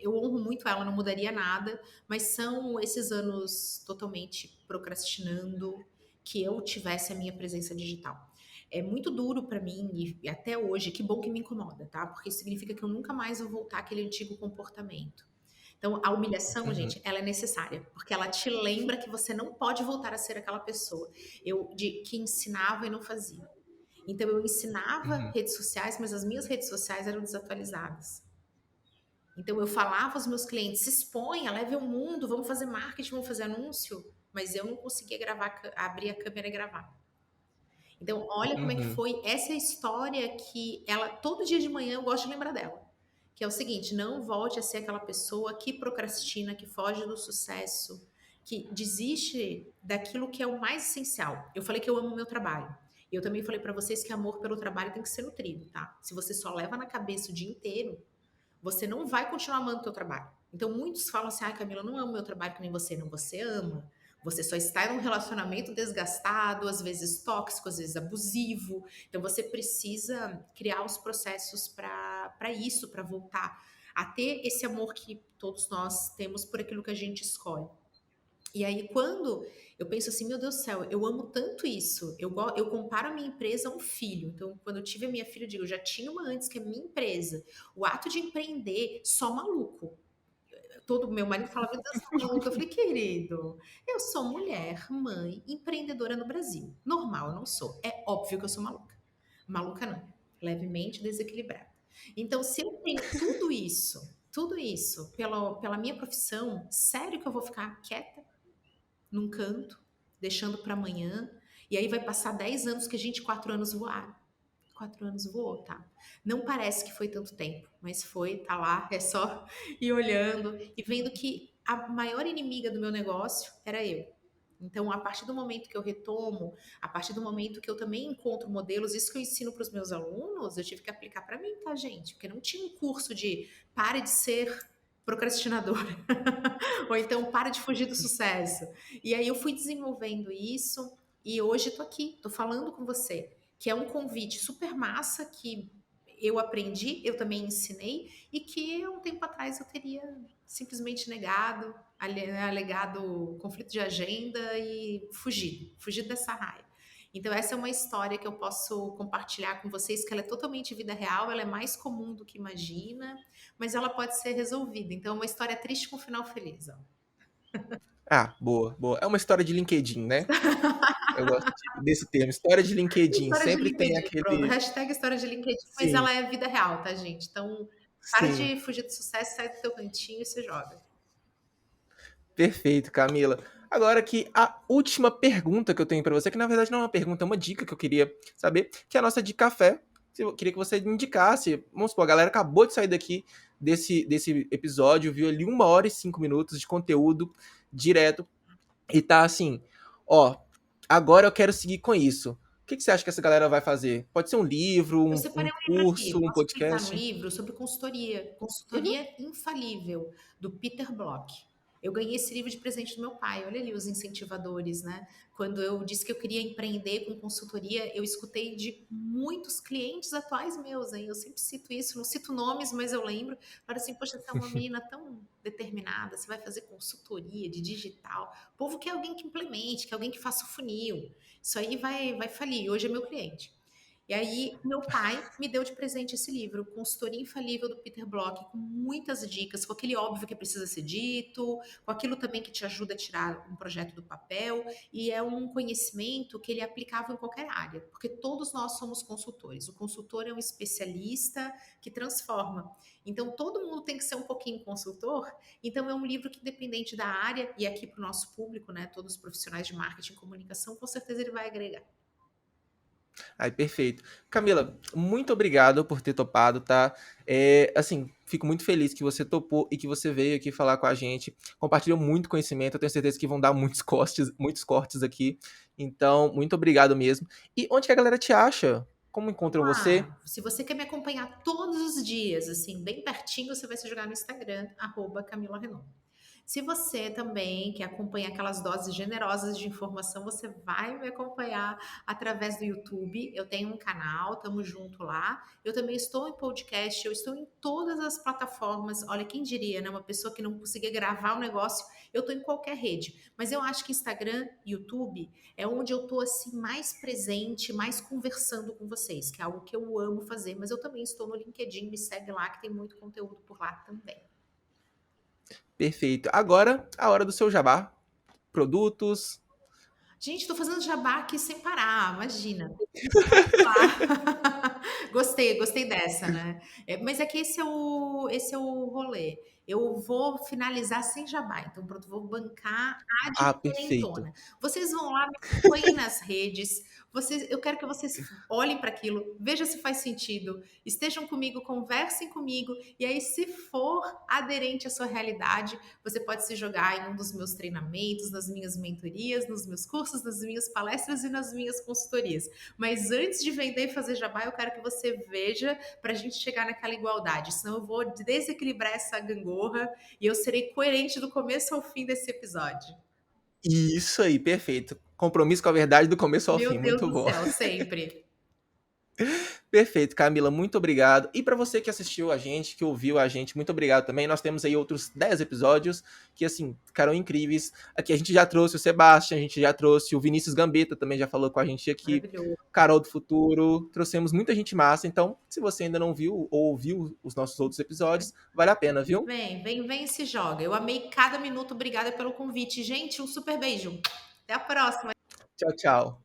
Speaker 2: eu honro muito ela, não mudaria nada, mas são esses anos totalmente procrastinando que eu tivesse a minha presença digital. É muito duro para mim e até hoje, que bom que me incomoda, tá? Porque isso significa que eu nunca mais vou voltar àquele antigo comportamento. Então, a humilhação,
Speaker 1: Uhum,
Speaker 2: gente, ela é necessária, porque ela te lembra que você não pode voltar a ser aquela pessoa. Que ensinava e não fazia. Então eu ensinava
Speaker 1: uhum,
Speaker 2: redes sociais, mas as minhas redes sociais eram desatualizadas. Então eu falava aos meus clientes, se exponha, leve ao mundo, vamos fazer marketing, vamos fazer anúncio. mas eu não conseguia gravar, abrir a câmera e gravar. Então, olha como é que
Speaker 1: Uhum.
Speaker 2: foi essa história que ela, todo dia de manhã eu gosto de lembrar dela. Que é o seguinte, não volte a ser aquela pessoa que procrastina, que foge do sucesso, que desiste daquilo que é o mais essencial. Eu falei que eu amo o meu trabalho. E eu também falei para vocês que amor pelo trabalho tem que ser nutrido, tá? Se você só leva na cabeça o dia inteiro, você não vai continuar amando o seu trabalho. Então, muitos falam assim, ah, Camila, eu não amo meu trabalho que nem você. Não, você ama. Você só está em um relacionamento desgastado, às vezes tóxico, às vezes abusivo. Então, você precisa criar os processos para isso, para voltar a ter esse amor que todos nós temos por aquilo que a gente escolhe. E aí, quando eu penso assim, meu Deus do céu, eu amo tanto isso, eu comparo a minha empresa a um filho. Então, quando eu tive a minha filha, eu digo, eu já tinha uma antes, que é a minha empresa. O ato de empreender, só maluco. Todo meu marido fala, meu Deus, você tá maluco? Eu falei, querido, eu sou mulher, mãe, empreendedora no Brasil. Normal, eu não sou. É óbvio que eu sou maluca. Maluca não, levemente desequilibrada. Então, se eu tenho tudo isso, pela minha profissão, sério que eu vou ficar quieta num canto, deixando para amanhã, e aí vai passar 10 anos que a gente, 4 anos voaram. 4 anos voou, tá? Não parece que foi tanto tempo, mas foi, tá lá, é só ir olhando e vendo que a maior inimiga do meu negócio era eu. Então, a partir do momento que eu retomo, a partir do momento que eu também encontro modelos, isso que eu ensino para os meus alunos, eu tive que aplicar para mim, tá, gente? Porque não tinha um curso de pare de ser procrastinadora, ou então para de fugir do sucesso. E aí eu fui desenvolvendo isso e hoje tô aqui, tô falando com você, que é um convite super massa que eu aprendi, eu também ensinei e que um tempo atrás eu teria simplesmente negado, alegado conflito de agenda e fugido dessa raia. Então essa é uma história que eu posso compartilhar com vocês, que ela é totalmente vida real, ela é mais comum do que imagina, mas ela pode ser resolvida. Então é uma história triste com final feliz, ó.
Speaker 1: Ah, boa, boa. É uma história de LinkedIn, né? Eu gosto desse termo, história de LinkedIn.
Speaker 2: História de
Speaker 1: Sempre tem
Speaker 2: LinkedIn, pronto.
Speaker 1: aquele.
Speaker 2: Hashtag história de LinkedIn, mas
Speaker 1: Sim,
Speaker 2: ela é vida real, tá, gente? Então, para
Speaker 1: sim.
Speaker 2: de fugir do sucesso, sai do teu cantinho e se joga.
Speaker 1: Perfeito, Camila. Agora que a última pergunta que eu tenho para você, que na verdade não é uma pergunta, é uma dica que eu queria saber, que é a nossa dica café. Eu queria que você indicasse, vamos supor, a galera acabou de sair daqui desse episódio, viu ali 1 hora e 5 minutos de conteúdo direto e tá assim, ó, agora eu quero seguir com isso. O que você acha que essa galera vai fazer? Pode ser um livro,
Speaker 2: Eu
Speaker 1: um
Speaker 2: separei um livro
Speaker 1: curso,
Speaker 2: aqui.
Speaker 1: um
Speaker 2: Posso pensar no
Speaker 1: podcast?
Speaker 2: livro sobre consultoria?
Speaker 1: Uhum.
Speaker 2: Consultoria Infalível, do Peter Block. Eu ganhei esse livro de presente do meu pai. Olha ali os incentivadores, né? Quando eu disse que eu queria empreender com consultoria, eu escutei de muitos clientes atuais meus, hein? Eu sempre cito isso, não cito nomes, mas eu lembro. Falaram assim, poxa, você é uma menina tão determinada, você vai fazer consultoria de digital. O povo quer alguém que implemente, quer alguém que faça o funil. Isso aí vai falir. Hoje é meu cliente. E aí, meu pai me deu de presente esse livro, Consultoria Infalível do Peter Block, com muitas dicas, com aquele óbvio que precisa ser dito, com aquilo também que te ajuda a tirar um projeto do papel, e é um conhecimento que ele é aplicável em qualquer área, porque todos nós somos consultores. O consultor é um especialista que transforma. Então, todo mundo tem que ser um pouquinho consultor. Então, é um livro que, independente da área, e aqui para o nosso público, né, todos os profissionais de marketing e comunicação, com certeza ele vai agregar.
Speaker 1: Ai, perfeito. Camila, muito obrigado por ter topado, tá? Assim, fico muito feliz que você topou e que você veio aqui falar com a gente. Compartilhou muito conhecimento, eu tenho certeza que vão dar muitos cortes aqui. Então, muito obrigado mesmo. E onde que a galera te acha? Como encontram você?
Speaker 2: Se você quer me acompanhar todos os dias, assim, bem pertinho, você vai se jogar no Instagram, @Camila Renault. Se você também quer acompanhar aquelas doses generosas de informação, você vai me acompanhar através do YouTube. Eu tenho um canal, tamo junto lá. Eu também estou em podcast, eu estou em todas as plataformas. Olha, quem diria, né? Uma pessoa que não conseguia gravar um negócio, eu estou em qualquer rede. Mas eu acho que Instagram, YouTube é onde eu estou assim mais presente, mais conversando com vocês, que é algo que eu amo fazer. Mas eu também estou no LinkedIn, me segue lá que tem muito conteúdo por lá também.
Speaker 1: Perfeito. Agora, a hora do seu jabá. Produtos.
Speaker 2: Gente, tô fazendo jabá aqui sem parar, imagina. Vamos lá. Gostei gostei dessa, né. Mas é que esse é o rolê. Eu vou finalizar sem jabá, então pronto, vou bancar a
Speaker 1: Ah, perfeito.
Speaker 2: diferentona. Vocês vão lá, me acompanhem nas redes, eu quero que vocês olhem para aquilo, vejam se faz sentido, estejam comigo, conversem comigo, e aí se for aderente à sua realidade, você pode se jogar em um dos meus treinamentos, nas minhas mentorias, nos meus cursos, nas minhas palestras e nas minhas consultorias. Mas antes de vender e fazer jabá, eu quero que você veja para a gente chegar naquela igualdade. Senão eu vou desequilibrar essa gangorra e eu serei coerente do começo ao fim desse episódio.
Speaker 1: Isso aí, perfeito. Compromisso com a verdade do começo ao fim,
Speaker 2: Meu Deus
Speaker 1: muito
Speaker 2: do
Speaker 1: bom.
Speaker 2: céu, sempre.
Speaker 1: Perfeito, Camila, muito obrigado. E para você que assistiu a gente, que ouviu a gente, muito obrigado também. Nós temos aí outros 10 episódios que, assim, ficaram incríveis. Aqui a gente já trouxe o Sebastião, a gente já trouxe o Vinícius Gambetta, também já falou com a gente aqui.
Speaker 2: Maravilhoso.
Speaker 1: Carol do Futuro, trouxemos muita gente massa. Então, se você ainda não viu ou ouviu os nossos outros episódios, vale a pena, viu?
Speaker 2: Vem, vem, vem e se joga. Eu amei cada minuto. Obrigada pelo convite. Gente, um super beijo. Até a próxima.
Speaker 1: Tchau, tchau.